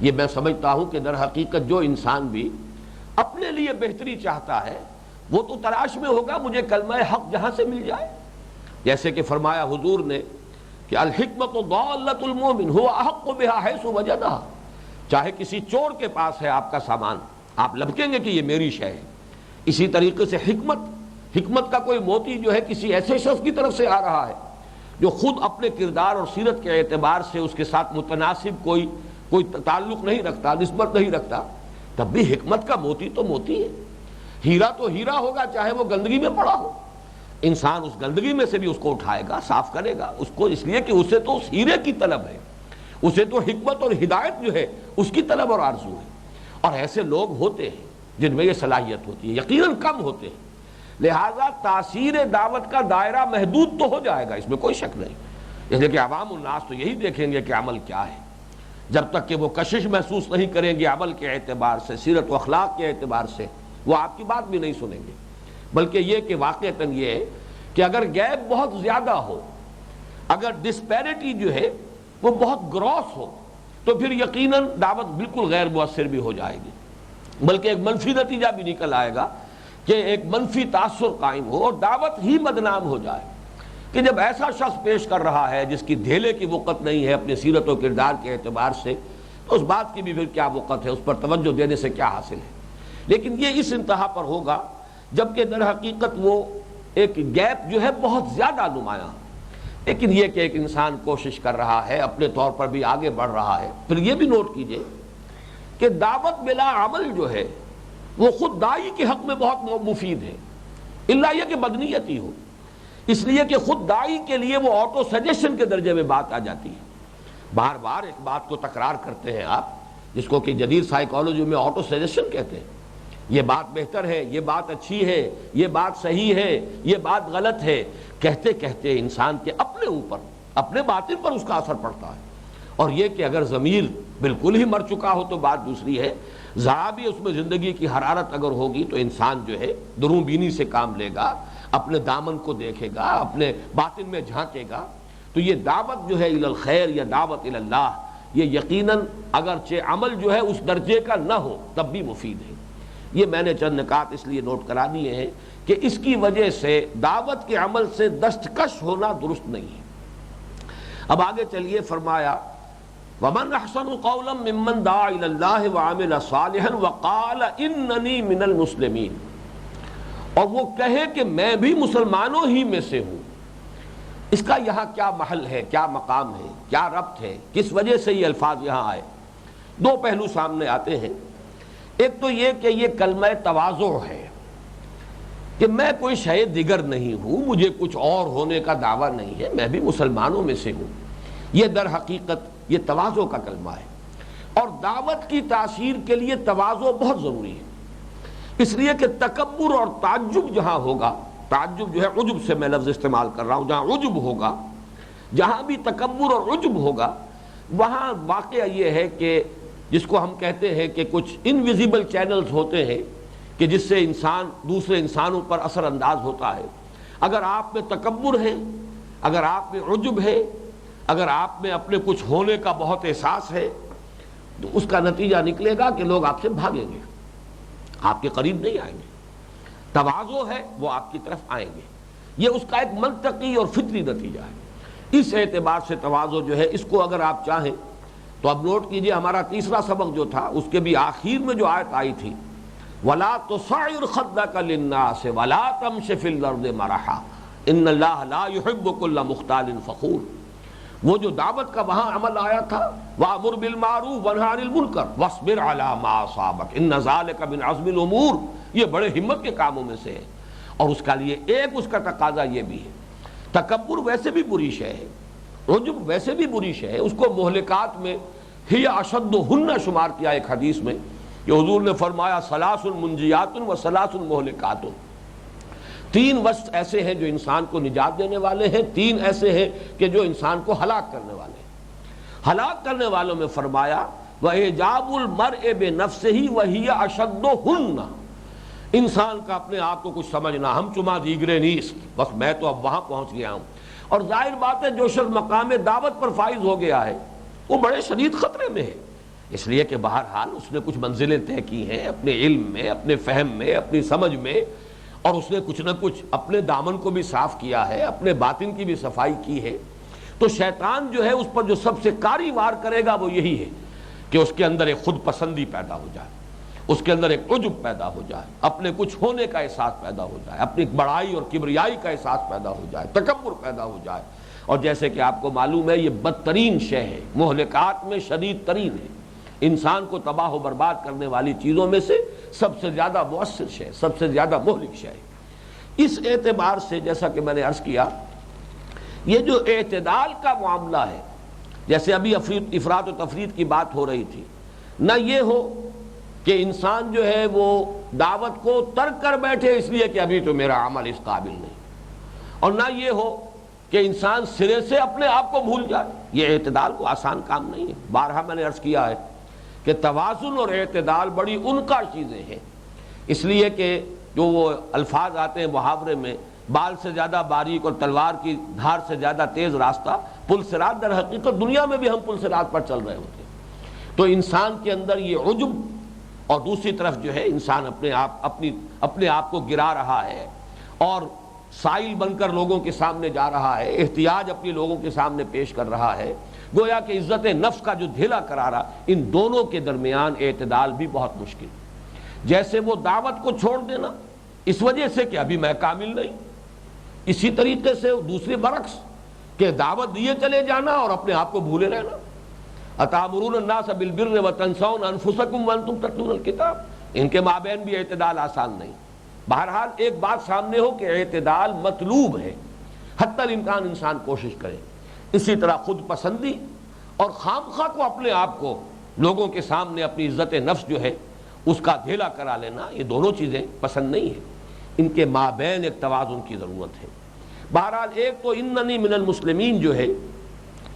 یہ میں سمجھتا ہوں کہ در حقیقت جو انسان بھی اپنے لیے بہتری چاہتا ہے وہ تو تلاش میں ہوگا مجھے کلمہ حق جہاں سے مل جائے، جیسے کہ فرمایا حضور نے کہ الحکمت ضالۃ المؤمن هو احق بها حیث وجدها۔ چاہے کسی چور کے پاس ہے آپ کا سامان، آپ لبکیں گے کہ یہ میری شے ہے۔ اسی طریقے سے حکمت کا کوئی موتی جو ہے کسی ایسے شخص کی طرف سے آ رہا ہے جو خود اپنے کردار اور سیرت کے اعتبار سے اس کے ساتھ متناسب کوئی کوئی تعلق نہیں رکھتا، نسبت نہیں رکھتا، تب بھی حکمت کا موتی تو موتی ہے۔ ہیرا تو ہیرا ہوگا چاہے وہ گندگی میں پڑا ہو، انسان اس گندگی میں سے بھی اس کو اٹھائے گا، صاف کرے گا اس کو، اس لیے کہ اسے تو اس ہیرے کی طلب ہے، اسے تو حکمت اور ہدایت جو ہے اس کی طلب اور آرزو ہے۔ اور ایسے لوگ ہوتے ہیں جن میں یہ صلاحیت ہوتی ہے، یقیناً کم ہوتے ہیں، لہذا تاثیر دعوت کا دائرہ محدود تو ہو جائے گا، اس میں کوئی شک نہیں، اس لیے کہ عوام الناس تو یہی دیکھیں گے کہ عمل کیا ہے، جب تک کہ وہ کشش محسوس نہیں کریں گے عمل کے اعتبار سے، سیرت و اخلاق کے اعتبار سے، وہ آپ کی بات بھی نہیں سنیں گے۔ بلکہ یہ کہ واقعتاً یہ ہے کہ اگر گیپ بہت زیادہ ہو، اگر ڈسپیرٹی جو ہے وہ بہت گراس ہو، تو پھر یقیناً دعوت بالکل غیر مؤثر بھی ہو جائے گی، بلکہ ایک منفی نتیجہ بھی نکل آئے گا کہ ایک منفی تاثر قائم ہو اور دعوت ہی بدنام ہو جائے کہ جب ایسا شخص پیش کر رہا ہے جس کی دھیلے کی وقت نہیں ہے اپنے سیرت و کردار کے اعتبار سے، تو اس بات کی بھی پھر کیا وقت ہے، اس پر توجہ دینے سے کیا حاصل ہے۔ لیکن یہ اس انتہا پر ہوگا جبکہ در حقیقت وہ ایک گیپ جو ہے بہت زیادہ نمایاں، لیکن یہ کہ ایک انسان کوشش کر رہا ہے، اپنے طور پر بھی آگے بڑھ رہا ہے۔ پھر یہ بھی نوٹ کیجئے کہ دعوت بلا عمل جو ہے وہ خود داعی کے حق میں بہت مفید ہے، الا یہ کہ بدنیتی ہو، اس لیے کہ خود داعی کے لیے وہ آٹو سجیشن کے درجے میں بات آ جاتی ہے۔ بار بار ایک بات کو تکرار کرتے ہیں آپ، جس کو کہ جدید سائیکالوجی میں آٹو سجیشن کہتے ہیں، یہ بات بہتر ہے، یہ بات اچھی ہے، یہ بات صحیح ہے، یہ بات غلط ہے، کہتے کہتے انسان کے اپنے اوپر، اپنے باطن پر اس کا اثر پڑتا ہے۔ اور یہ کہ اگر ضمیر بالکل ہی مر چکا ہو تو بات دوسری ہے، ذرا بھی اس میں زندگی کی حرارت اگر ہوگی تو انسان جو ہے دروں بینی سے کام لے گا، اپنے دامن کو دیکھے گا، اپنے باطن میں جھانکے گا، تو یہ دعوت جو ہے الی الخیر یا دعوت الی اللہ، یہ یقیناً اگرچہ عمل جو ہے اس درجے کا نہ ہو تب بھی مفید ہے۔ یہ میں نے چند نکات اس لیے نوٹ کرا دیے ہیں کہ اس کی وجہ سے دعوت کے عمل سے دستکش ہونا درست نہیں ہے۔ اب آگے چلیے، فرمایا وَمَنْ أَحْسَنُ قَوْلًا مِّمَّنْ دَعَا إِلَى اللَّهِ وَعَمِلَ صَالِحًا وَقَالَ إِنَّنِي مِنَ الْمُسْلِمِينَ، اور وہ کہے کہ میں بھی مسلمانوں ہی میں سے ہوں۔ اس کا یہاں کیا محل ہے، کیا مقام ہے، کیا ربط ہے، کس وجہ سے یہ الفاظ یہاں آئے؟ دو پہلو سامنے آتے ہیں۔ ایک تو یہ کہ یہ کلمہ تواضع ہے کہ میں کوئی شے دیگر نہیں ہوں، مجھے کچھ اور ہونے کا دعویٰ نہیں ہے، میں بھی مسلمانوں میں سے ہوں۔ یہ در حقیقت یہ تواضع کا کلمہ ہے، اور دعوت کی تاثیر کے لیے تواضع بہت ضروری ہے، اس لیے کہ تکبر اور تعجب جہاں ہوگا، تعجب جو ہے عجب سے میں لفظ استعمال کر رہا ہوں، جہاں عجب ہوگا، جہاں بھی تکبر اور عجب ہوگا، وہاں واقعہ یہ ہے کہ جس کو ہم کہتے ہیں کہ کچھ انویزیبل چینلز ہوتے ہیں کہ جس سے انسان دوسرے انسانوں پر اثر انداز ہوتا ہے۔ اگر آپ میں تکبر ہے، اگر آپ میں عجب ہے، اگر آپ میں اپنے کچھ ہونے کا بہت احساس ہے، تو اس کا نتیجہ نکلے گا کہ لوگ آپ سے بھاگیں گے، آپ کے قریب نہیں آئیں گے۔ تواضع ہے وہ آپ کی طرف آئیں گے، یہ اس کا ایک منطقی اور فطری نتیجہ ہے۔ اس اعتبار سے تواضع جو ہے، اس کو اگر آپ چاہیں تو اب نوٹ کیجئے، ہمارا تیسرا سبق جو تھا اس کے بھی آخر میں جو آیت آئی تھی، وَلَا تُصَعِّرْ خَدَّكَ لِلنَّاسِ وَلَا تَمْشِ فِي الْأَرْضِ مَرَحًا إِنَّ اللَّهَ لَا يُحِبُّ كُلَّ مُخْتَالٍ فَخُورٍ، وہ جو دعوت کا وہاں عمل آیا تھا، وَأْمُرْ بِالْمَعْرُوفِ وَانْهَ عَنِ الْمُنكَرِ وَاصْبِرْ عَلَىٰ مَا أَصَابَكَ إِنَّ ذَٰلِكَ مِنْ عَزْمِ الْأُمُورِ، یہ بڑے ہمت کے کاموں میں سے ہے۔ اور اس کا لیے ایک اس کا تقاضا یہ بھی ہے، تکبر ویسے بھی بری شے ہے، عجب ویسے بھی بری شے ہے، اس کو مہلکات میں ہی اشدہن شمار کیا ایک حدیث میں کہ حضور نے فرمایا ثلاث منجیات و ثلاث مہلکات، تین وصف ایسے ہیں جو انسان کو نجات دینے والے ہیں، تین ایسے ہیں کہ جو انسان کو ہلاک کرنے والے ہیں۔ ہلاک کرنے والوں میں فرمایا وَإِعْجَابُ الْمَرْءِ بِنَفْسِهِ وَهِيَ أَشَدُّهُنَّ، انسان کا اپنے آپ کو کچھ سمجھنا، ہم چما دیگرے نیست، بس میں تو اب وہاں پہنچ گیا ہوں۔ اور ظاہر بات ہے جو شخص مقام دعوت پر فائز ہو گیا ہے وہ بڑے شدید خطرے میں ہے، اس لیے کہ بہرحال اس نے کچھ منزلیں طے کی ہیں اپنے علم میں، اپنے فہم میں، اپنی سمجھ میں، اور اس نے کچھ نہ کچھ اپنے دامن کو بھی صاف کیا ہے، اپنے باطن کی بھی صفائی کی ہے۔ تو شیطان جو ہے اس پر جو سب سے کاری وار کرے گا وہ یہی ہے کہ اس کے اندر ایک خود پسندی پیدا ہو جائے، اس کے اندر ایک عجب پیدا ہو جائے، اپنے کچھ ہونے کا احساس پیدا ہو جائے، اپنی بڑائی اور کبریائی کا احساس پیدا ہو جائے، تکبر پیدا ہو جائے۔ اور جیسے کہ آپ کو معلوم ہے یہ بدترین شے ہے، مہلکات میں شدید ترین ہے۔ انسان کو تباہ و برباد کرنے والی چیزوں میں سے سب سے زیادہ مؤثر شے، سب سے زیادہ مہلک شے۔ اس اعتبار سے جیسا کہ میں نے عرض کیا، یہ جو اعتدال کا معاملہ ہے، جیسے ابھی افراط و تفریط کی بات ہو رہی تھی، نہ یہ ہو کہ انسان جو ہے وہ دعوت کو ترک کر بیٹھے اس لیے کہ ابھی تو میرا عمل اس قابل نہیں، اور نہ یہ ہو کہ انسان سرے سے اپنے آپ کو بھول جائے۔ یہ اعتدال کو آسان کام نہیں ہے۔ بارہا میں نے عرض کیا ہے کہ توازن اور اعتدال بڑی انکا چیزیں ہیں، اس لیے کہ جو وہ الفاظ آتے ہیں محاورے میں، بال سے زیادہ باریک اور تلوار کی دھار سے زیادہ تیز راستہ پل صراط، در حقیقت دنیا میں بھی ہم پل صراط پر چل رہے ہوتے ہیں۔ تو انسان کے اندر یہ عجب، اور دوسری طرف جو ہے انسان اپنے آپ کو گرا رہا ہے اور سائل بن کر لوگوں کے سامنے جا رہا ہے، احتیاج اپنی لوگوں کے سامنے پیش کر رہا ہے، گویا کہ عزت نفس کا جو دھیلا قرارا، ان دونوں کے درمیان اعتدال بھی بہت مشکل۔ جیسے وہ دعوت کو چھوڑ دینا اس وجہ سے کہ ابھی میں کامل نہیں، اسی طریقے سے دوسرے برعکس کہ دعوت دیے چلے جانا اور اپنے آپ کو بھولے رہنا۔ اتامرون الناس بالبر وتنسون انفسکم وانتم تتلون الکتاب، ان کے مابین بھی اعتدال آسان نہیں۔ بہرحال ایک بات سامنے ہو کہ اعتدال مطلوب ہے، حتی الامکان انسان کوشش کرے۔ اسی طرح خود پسندی اور خامخواہ کو اپنے آپ کو لوگوں کے سامنے اپنی عزت نفس جو ہے اس کا دھیلا کرا لینا، یہ دونوں چیزیں پسند نہیں ہیں، ان کے مابین ایک توازن کی ضرورت ہے۔ بہرحال ایک تو اننی من المسلمین جو ہے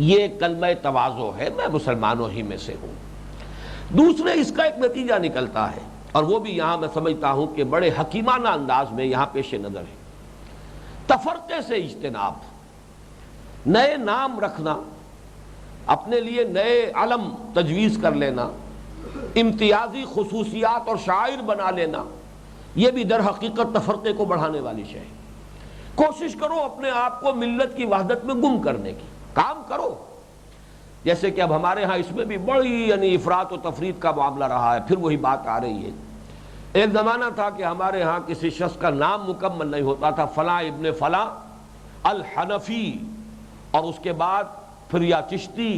یہ کلمہ تواضع ہے، میں مسلمانوں ہی میں سے ہوں۔ دوسرے اس کا ایک نتیجہ نکلتا ہے، اور وہ بھی یہاں میں سمجھتا ہوں کہ بڑے حکیمانہ انداز میں یہاں پیش نظر ہے، تفرقے سے اجتناب، نئے نام رکھنا، اپنے لیے نئے علم تجویز کر لینا، امتیازی خصوصیات اور شاعر بنا لینا، یہ بھی در حقیقت تفرقے کو بڑھانے والی شے ہے۔ کوشش کرو اپنے آپ کو ملت کی وحدت میں گم کرنے کی، کام کرو۔ جیسے کہ اب ہمارے ہاں اس میں بھی بڑی افراط و تفریط کا معاملہ رہا ہے، پھر وہی بات آ رہی ہے۔ ایک زمانہ تھا کہ ہمارے ہاں کسی شخص کا نام مکمل نہیں ہوتا تھا، فلاں ابن فلاں الحنفی، اور اس کے بعد پھر یا چشتی،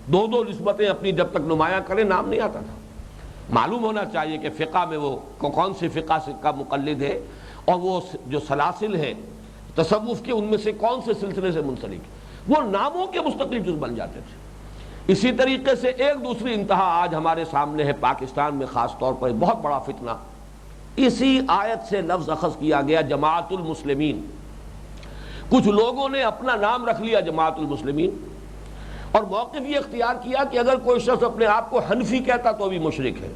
دو نسبتیں اپنی جب تک نمایاں کرے نام نہیں آتا تھا۔ معلوم ہونا چاہیے کہ فقہ میں وہ کون سی فقہ کا مقلد ہے، اور وہ جو سلاسل ہیں تصوف کے ان میں سے کون سے سلسلے سے منسلک، وہ ناموں کے مستقل جز بن جاتے تھے۔ اسی طریقے سے ایک دوسری انتہا آج ہمارے سامنے ہے، پاکستان میں خاص طور پر بہت بڑا فتنہ، اسی آیت سے لفظ اخذ کیا گیا جماعت المسلمین۔ کچھ لوگوں نے اپنا نام رکھ لیا جماعت المسلمین، اور موقف یہ اختیار کیا کہ اگر کوئی شخص اپنے آپ کو حنفی کہتا تو بھی مشرک ہے،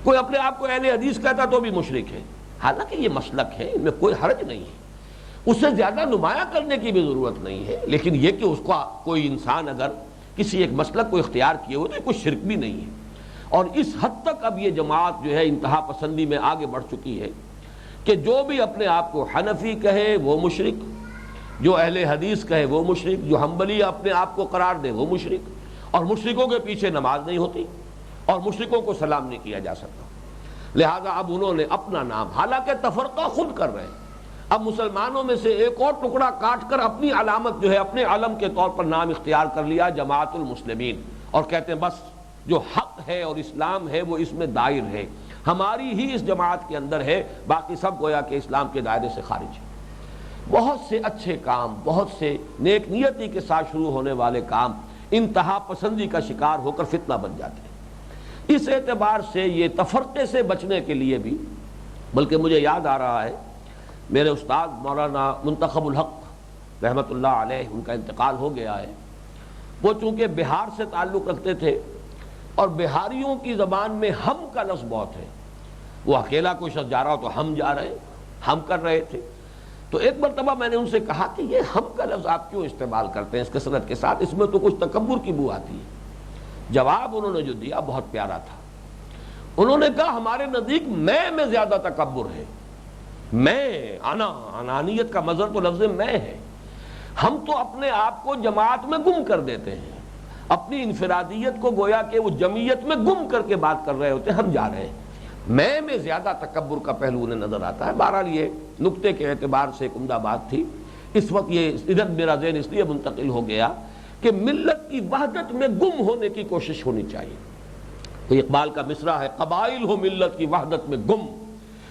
کوئی اپنے آپ کو اہل حدیث کہتا تو بھی مشرک ہے۔ حالانکہ یہ مسلک ہے، ان میں کوئی حرج نہیں ہے، اس سے زیادہ نمایاں کرنے کی بھی ضرورت نہیں ہے، لیکن یہ کہ اس کو کوئی انسان اگر کسی ایک مسلک کو اختیار کیے ہو تو کوئی شرک بھی نہیں ہے۔ اور اس حد تک اب یہ جماعت جو ہے انتہا پسندی میں آگے بڑھ چکی ہے کہ جو بھی اپنے آپ کو حنفی کہے وہ مشرک، جو اہل حدیث کہے وہ مشرک، جو حنبلی اپنے آپ کو قرار دے وہ مشرک، اور مشرکوں کے پیچھے نماز نہیں ہوتی اور مشرکوں کو سلام نہیں کیا جا سکتا۔ لہذا اب انہوں نے اپنا نام، حالانکہ تفرقہ خود کر رہے ہیں، اب مسلمانوں میں سے ایک اور ٹکڑا کاٹ کر اپنی علامت جو ہے اپنے علم کے طور پر نام اختیار کر لیا جماعت المسلمین، اور کہتے ہیں بس جو حق ہے اور اسلام ہے وہ اس میں دائر ہے، ہماری ہی اس جماعت کے اندر ہے، باقی سب گویا کہ اسلام کے دائرے سے خارج ہے۔ بہت سے اچھے کام، بہت سے نیک نیتی کے ساتھ شروع ہونے والے کام انتہا پسندی کا شکار ہو کر فتنہ بن جاتے ہیں۔ اس اعتبار سے یہ تفرقے سے بچنے کے لیے بھی، بلکہ مجھے یاد آ رہا ہے میرے استاد مولانا منتخب الحق رحمۃ اللہ علیہ، ان کا انتقال ہو گیا ہے، وہ چونکہ بہار سے تعلق رکھتے تھے اور بہاریوں کی زبان میں ہم کا لفظ بہت ہے، وہ اکیلا کوئی شخص جا رہا ہو تو ہم جا رہے ہیں، ہم کر رہے تھے۔ تو ایک مرتبہ میں نے ان سے کہا کہ یہ ہم کا لفظ آپ کیوں استعمال کرتے ہیں اس کثرت کے ساتھ، اس میں تو کچھ تکبر کی بو آتی ہے۔ جواب انہوں نے جو دیا بہت پیارا تھا، انہوں نے کہا ہمارے نزدیک میں زیادہ تکبر ہے، میں، انانیت کا مظہر تو لفظ میں ہے۔ ہم تو اپنے آپ کو جماعت میں گم کر دیتے ہیں، اپنی انفرادیت کو گویا کہ وہ جمعیت میں گم کر کے بات کر رہے ہوتے ہیں، ہم جا رہے ہیں۔ میں زیادہ تکبر کا پہلو انہیں نظر آتا ہے۔ بہرحال یہ نقطے کے اعتبار سے ایک عمدہ بات تھی۔ اس وقت یہ ادھر میرا ذہن اس لیے منتقل ہو گیا کہ ملت کی وحدت میں گم ہونے کی کوشش ہونی چاہیے۔ تو اقبال کا مصرع ہے، قبائل ہو ملت کی وحدت میں گم.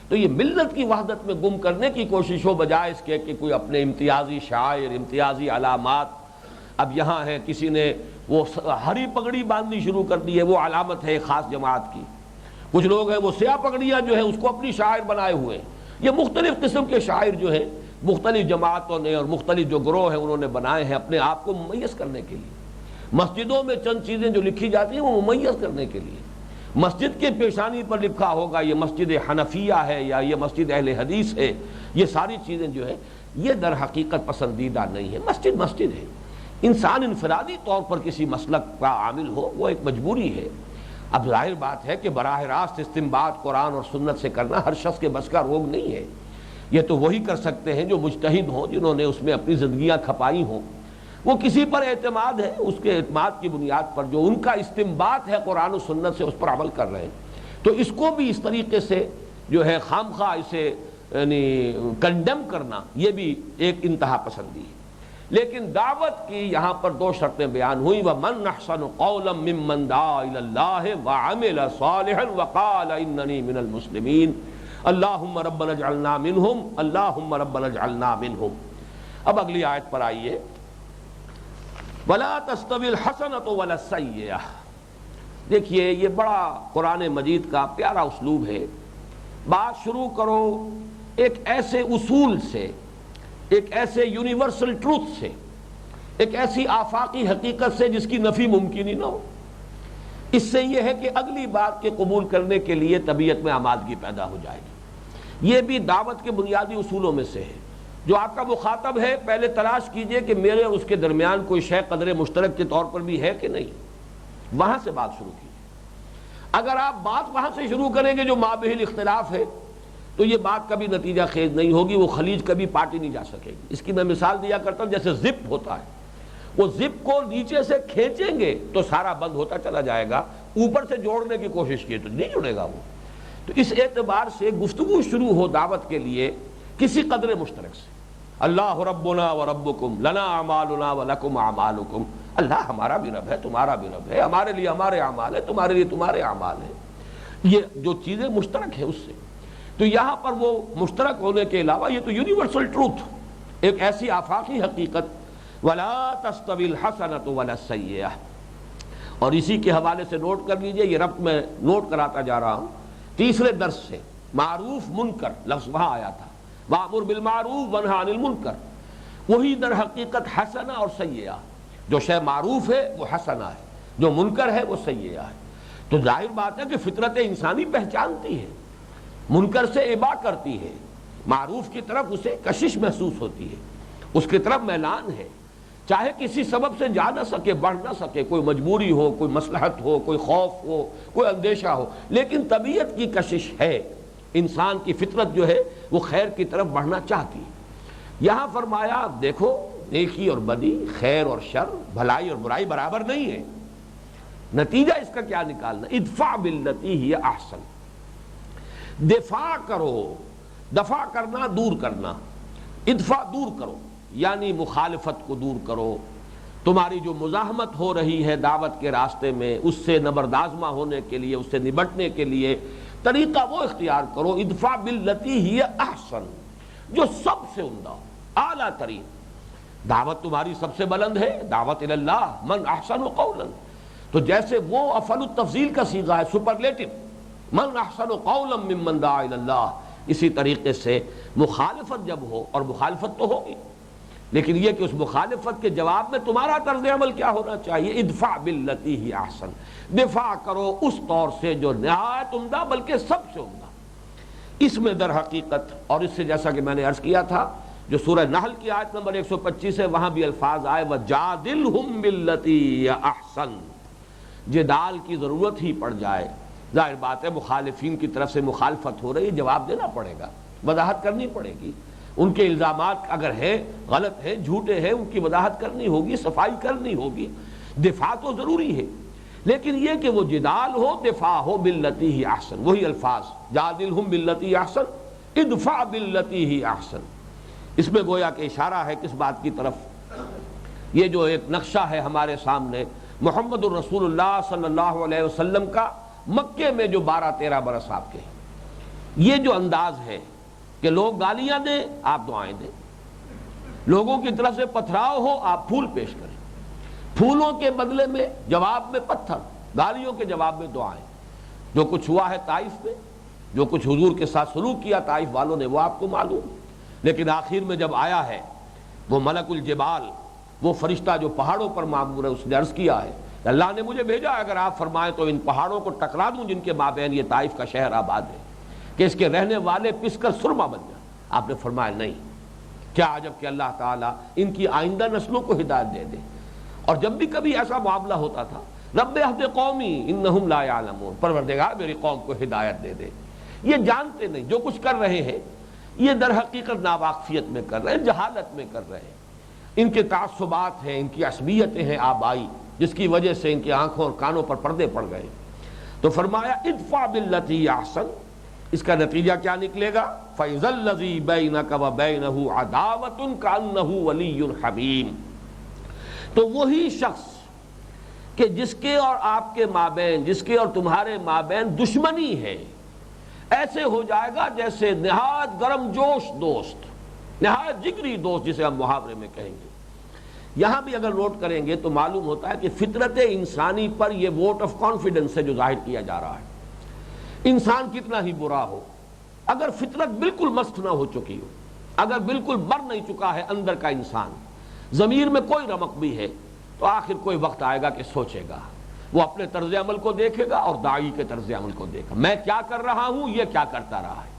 تو یہ ملت کی وحدت میں گم کرنے کی کوشش ہو، بجائے اس کے کہ کوئی اپنے امتیازی شعائر، امتیازی علامات. اب یہاں ہے کسی نے وہ ہری پگڑی باندھنی شروع کر دی ہے، وہ علامت ہے ایک خاص جماعت کی. کچھ لوگ ہیں وہ سیاہ پگڑیاں جو ہے اس کو اپنی شاعر بنائے ہوئے ہیں. یہ مختلف قسم کے شاعر جو ہیں مختلف جماعتوں نے اور مختلف جو گروہ ہیں انہوں نے بنائے ہیں اپنے آپ کو ممیز کرنے کے لیے. مسجدوں میں چند چیزیں جو لکھی جاتی ہیں وہ ممیز کرنے کے لیے. مسجد کے پیشانی پر لکھا ہوگا یہ مسجد حنفیہ ہے یا یہ مسجد اہل حدیث ہے. یہ ساری چیزیں جو ہے یہ در حقیقت پسندیدہ نہیں ہے. مسجد مسجد ہے. انسان انفرادی طور پر کسی مسلک کا عامل ہو وہ ایک مجبوری ہے. اب ظاہر بات ہے کہ براہ راست استنباط قرآن اور سنت سے کرنا ہر شخص کے بس کا روگ نہیں ہے. یہ تو وہی کر سکتے ہیں جو مجتہد ہوں، جنہوں نے اس میں اپنی زندگیاں کھپائی ہوں. وہ کسی پر اعتماد ہے، اس کے اعتماد کی بنیاد پر جو ان کا استنباط ہے قرآن و سنت سے اس پر عمل کر رہے ہیں. تو اس کو بھی اس طریقے سے جو ہے خام خواہ اسے یعنی کنڈیم کرنا یہ بھی ایک انتہا پسندی ہے. لیکن دعوت کی یہاں پر دو شرطیں بیان ہوئیں. وَمَنْ أَحْسَنُ قَوْلًا مِّمَّنْ دَعَا إِلَى اللَّهِ وَعَمِلَ صَالِحًا وَقَالَ إِنَّنِي مِنَ الْمُسْلِمِينَ اللہم ربنا اجعلنا منہم اللہم ربنا اجعلنا منہم. اب اگلی آیت پر آئیے. وَلَا تَسْتَوِي الْحَسَنَةُ وَلَا السَّيِّئَةُ. دیکھیے یہ بڑا قرآن مجید کا پیارا اسلوب ہے. بات شروع کرو ایک ایسے اصول سے، ایک ایسے یونیورسل ٹروتھ سے، ایک ایسی آفاقی حقیقت سے جس کی نفی ممکن ہی نہ ہو. اس سے یہ ہے کہ اگلی بات کے قبول کرنے کے لیے طبیعت میں آمادگی پیدا ہو جائے گی. یہ بھی دعوت کے بنیادی اصولوں میں سے ہے. جو آپ کا مخاطب ہے پہلے تلاش کیجئے کہ میرے اور اس کے درمیان کوئی شے قدر مشترک کے طور پر بھی ہے کہ نہیں. وہاں سے بات شروع کیجئے. اگر آپ بات وہاں سے شروع کریں گے جو مابہل اختلاف ہے تو یہ بات کبھی نتیجہ خیز نہیں ہوگی. وہ خلیج کبھی پاٹی نہیں جا سکے گی. اس کی میں مثال دیا کرتا ہوں جیسے زپ ہوتا ہے. وہ زپ کو نیچے سے کھینچیں گے تو سارا بند ہوتا چلا جائے گا. اوپر سے جوڑنے کی کوشش کی تو نہیں جڑے گا وہ. تو اس اعتبار سے گفتگو شروع ہو دعوت کے لیے کسی قدر مشترک سے. اللہ ربنا و ربکم لنا اعمالنا و لکم اعمالکم. اللہ ہمارا بھی رب ہے، تمہارا بھی رب ہے. ہمارے لیے ہمارے اعمال ہے، تمہارے لیے تمہارے اعمال ہیں. یہ جو چیزیں مشترک ہیں اس سے. تو یہاں پر وہ مشترک ہونے کے علاوہ یہ تو یونیورسل ٹروتھ، ایک ایسی آفاقی حقیقت. وَلَا تَسْتَوِي الْحَسَنَةُ وَلَا السَّيِّئَةُ. اور اسی کے حوالے سے نوٹ کر لیجئے، یہ ربط میں نوٹ کراتا جا رہا ہوں تیسرے درس سے. معروف منکر لفظ وہاں آیا تھا. وَأْمُرْ بِالْمَعْرُوفِ وَانْهَ عَنِ الْمُنْكَرِ. وہی در حقیقت حسنہ اور سیئہ. جو شے معروف ہے وہ حسنہ ہے، جو منکر ہے وہ سیئہ ہے. تو ظاہر بات ہے کہ فطرت انسانی پہچانتی ہے، منکر سے ابا کرتی ہے، معروف کی طرف اسے کشش محسوس ہوتی ہے، اس کی طرف میلان ہے. چاہے کسی سبب سے جا نہ سکے، بڑھ نہ سکے، کوئی مجبوری ہو، کوئی مصلحت ہو، کوئی خوف ہو، کوئی اندیشہ ہو، لیکن طبیعت کی کشش ہے. انسان کی فطرت جو ہے وہ خیر کی طرف بڑھنا چاہتی ہے. یہاں فرمایا دیکھو نیکی اور بدی، خیر اور شر، بھلائی اور برائی برابر نہیں ہے. نتیجہ اس کا کیا نکالنا؟ ادفع باللتی ہی احسن. دفاع کرو، دفع کرنا دور کرنا. ادفع دور کرو یعنی مخالفت کو دور کرو. تمہاری جو مزاحمت ہو رہی ہے دعوت کے راستے میں اس سے نبردازمہ ہونے کے لیے، اس سے نبٹنے کے لیے طریقہ وہ اختیار کرو. ادفع باللتی ہی احسن، جو سب سے عمدہ، اعلیٰ ترین. دعوت تمہاری سب سے بلند ہے، دعوت اللہ من احسن قولا. تو جیسے وہ افعل التفضیل کا صیغہ ہے، سپرلیٹو، من احسن قولا ممن دعا الی اللہ. اسی طریقے سے مخالفت جب ہو، اور مخالفت تو ہوگی، لیکن یہ کہ اس مخالفت کے جواب میں تمہارا طرز عمل کیا ہونا چاہیے؟ ادفع باللتی ہی احسن. دفاع کرو اس طور سے جو نہایت عمدہ بلکہ سب سے عمدہ. اس میں در حقیقت، اور اس سے جیسا کہ میں نے عرض کیا تھا جو سورہ نحل کی آیت نمبر 125 ہے وہاں بھی الفاظ آئے وَجَادِلْهُمْ بِالَّتِي هِيَ أَحْسَنُ. جدال کی ضرورت ہی پڑ جائے، ظاہر بات ہے مخالفین کی طرف سے مخالفت ہو رہی ہے، جواب دینا پڑے گا، وضاحت کرنی پڑے گی. ان کے الزامات اگر ہیں غلط ہیں، جھوٹے ہیں، ان کی وضاحت کرنی ہوگی، صفائی کرنی ہوگی. دفاع تو ضروری ہے، لیکن یہ کہ وہ جدال ہو، دفاع ہو باللتی ہی احسن. وہی الفاظ جادلہم باللتی احسن، ادفع باللتی ہی احسن. اس میں گویا کہ اشارہ ہے کس بات کی طرف؟ یہ جو ایک نقشہ ہے ہمارے سامنے محمد الرسول اللہ صلی اللہ علیہ وسلم کا مکے میں جو 12-13 برس آپ کے، یہ جو انداز ہے کہ لوگ گالیاں دیں آپ دعائیں دیں، لوگوں کی طرف سے پتھراؤ ہو آپ پھول پیش کریں، پھولوں کے بدلے میں جواب میں پتھر، گالیوں کے جواب میں دعائیں۔ جو کچھ ہوا ہے طائف میں، جو کچھ حضور کے ساتھ سلوک کیا طائف والوں نے، وہ آپ کو معلوم۔ لیکن آخر میں جب آیا ہے وہ ملک الجبال، وہ فرشتہ جو پہاڑوں پر معمور ہے، اس نے عرض کیا ہے کہ اللہ نے مجھے بھیجا، اگر آپ فرمائیں تو ان پہاڑوں کو ٹکرا دوں جن کے مابین یہ طائف کا شہر آباد ہے، کہ اس کے رہنے والے پس کر سرما بن جائیں۔ آپ نے فرمایا نہیں، کیا عجب کہ اللہ تعالیٰ ان کی آئندہ نسلوں کو ہدایت دے دے۔ اور جب بھی کبھی ایسا معاملہ ہوتا تھا، رب اہد قومی انہم لا یعلمون، پروردگار میری قوم کو ہدایت دے دے۔ یہ جانتے نہیں، جو کچھ کر رہے ہیں یہ در حقیقت ناواقفیت میں کر رہے ہیں، جہالت میں کر رہے ہیں، ان کے تعصبات ہیں، ان کی عصبیتیں ہیں آبائی، جس کی وجہ سے ان کی آنکھوں اور کانوں پر پردے پڑ گئے۔ تو فرمایا ادفع باللتی احسن، اس کا نتیجہ کیا نکلے گا؟ فَإِذَا الَّذِي بَيْنَكَ وَبَيْنَهُ عَدَاوَةٌ كَأَنَّهُ وَلِيٌّ حَمِيمٌ، تو وہی شخص کہ جس کے اور آپ کے مابین، جس کے اور تمہارے مابین دشمنی ہے، ایسے ہو جائے گا جیسے نہایت گرم جوش دوست، نہایت جگری دوست، جسے ہم محاورے میں کہیں گے۔ یہاں بھی اگر نوٹ کریں گے تو معلوم ہوتا ہے کہ فطرت انسانی پر یہ ووٹ آف کانفیڈنس ہے جو ظاہر کیا جا رہا ہے۔ انسان کتنا ہی برا ہو، اگر فطرت بالکل مست نہ ہو چکی ہو، اگر بالکل مر نہیں چکا ہے اندر کا انسان، ضمیر میں کوئی رمق بھی ہے، تو آخر کوئی وقت آئے گا کہ سوچے گا، وہ اپنے طرز عمل کو دیکھے گا اور داعی کے طرز عمل کو دیکھا، میں کیا کر رہا ہوں، یہ کیا کرتا رہا ہے،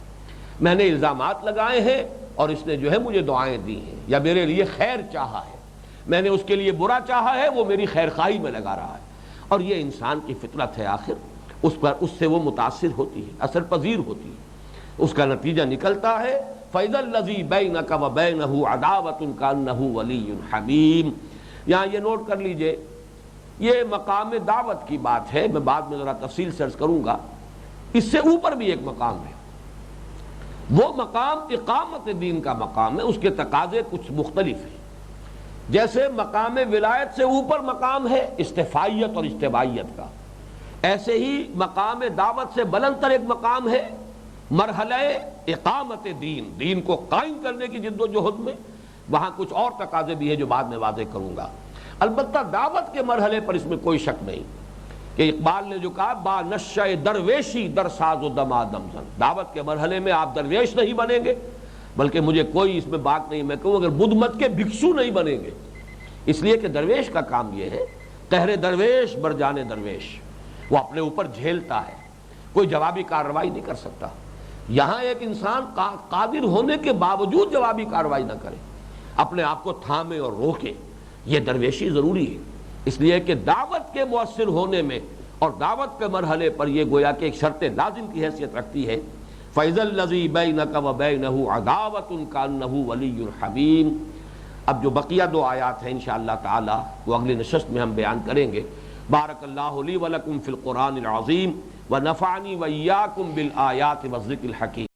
میں نے الزامات لگائے ہیں اور اس نے جو ہے مجھے دعائیں دی ہیں، یا میرے لیے خیر چاہا ہے، میں نے اس کے لیے برا چاہا ہے، وہ میری خیر خواہی میں لگا رہا ہے۔ اور یہ انسان کی فطرت ہے، آخر اس سے وہ متاثر ہوتی ہے، اثر پذیر ہوتی ہے، اس کا نتیجہ نکلتا ہے فَإِذَا الَّذِي بَيْنَكَ وَبَيْنَهُ عَدَاوَةٌ كَأَنَّهُ وَلِيٌّ حَمِيمٌ۔ یہاں یہ نوٹ کر لیجئے، یہ مقام دعوت کی بات ہے، میں بعد میں ذرا تفصیل سے عرض کروں گا۔ اس سے اوپر بھی ایک مقام ہے، وہ مقام اقامت دین کا مقام ہے، اس کے تقاضے کچھ مختلف ہیں۔ جیسے مقام ولایت سے اوپر مقام ہے استفائیت اور اجتبائیت کا، ایسے ہی مقام دعوت سے بلند تر ایک مقام ہے مرحلہ اقامت دین، دین کو قائم کرنے کی جد و جہد میں۔ وہاں کچھ اور تقاضے بھی ہیں جو بعد میں واضح کروں گا۔ البتہ دعوت کے مرحلے پر اس میں کوئی شک نہیں کہ اقبال نے جو کہا با نشہ درویشی در ساز و دمادم زن، دعوت کے مرحلے میں آپ درویش نہیں بنیں گے، بلکہ مجھے کوئی اس میں بات نہیں، میں کہوں اگر بدھ مت کے بھکشو نہیں بنیں گے، اس لیے کہ درویش کا کام یہ ہے قہر درویش بر جانے درویش، وہ اپنے اوپر جھیلتا ہے، کوئی جوابی کارروائی نہیں کر سکتا۔ یہاں ایک انسان قادر ہونے کے باوجود جوابی کارروائی نہ کرے، اپنے آپ کو تھامے اور روکے، یہ درویشی ضروری ہے۔ اس لیے کہ دعوت کے مؤثر ہونے میں اور دعوت کے مرحلے پر یہ گویا کہ ایک شرط لازم کی حیثیت رکھتی ہے۔ فَإِذَا الَّذِي بَيْنَكَ وَبَيْنَهُ عَدَاوَةٌ كَأَنَّهُ وَلِيٌّ حَمِيمٌ۔ اب جو بقیہ دو آیات ہیں انشاءاللہ تعالی وہ اگلی نشست میں ہم بیان کریں گے۔ بارک اللہ لی ولکم فی القرآن العظیم ونفعنی وإیاکم بالآیات والذکر الحکیم۔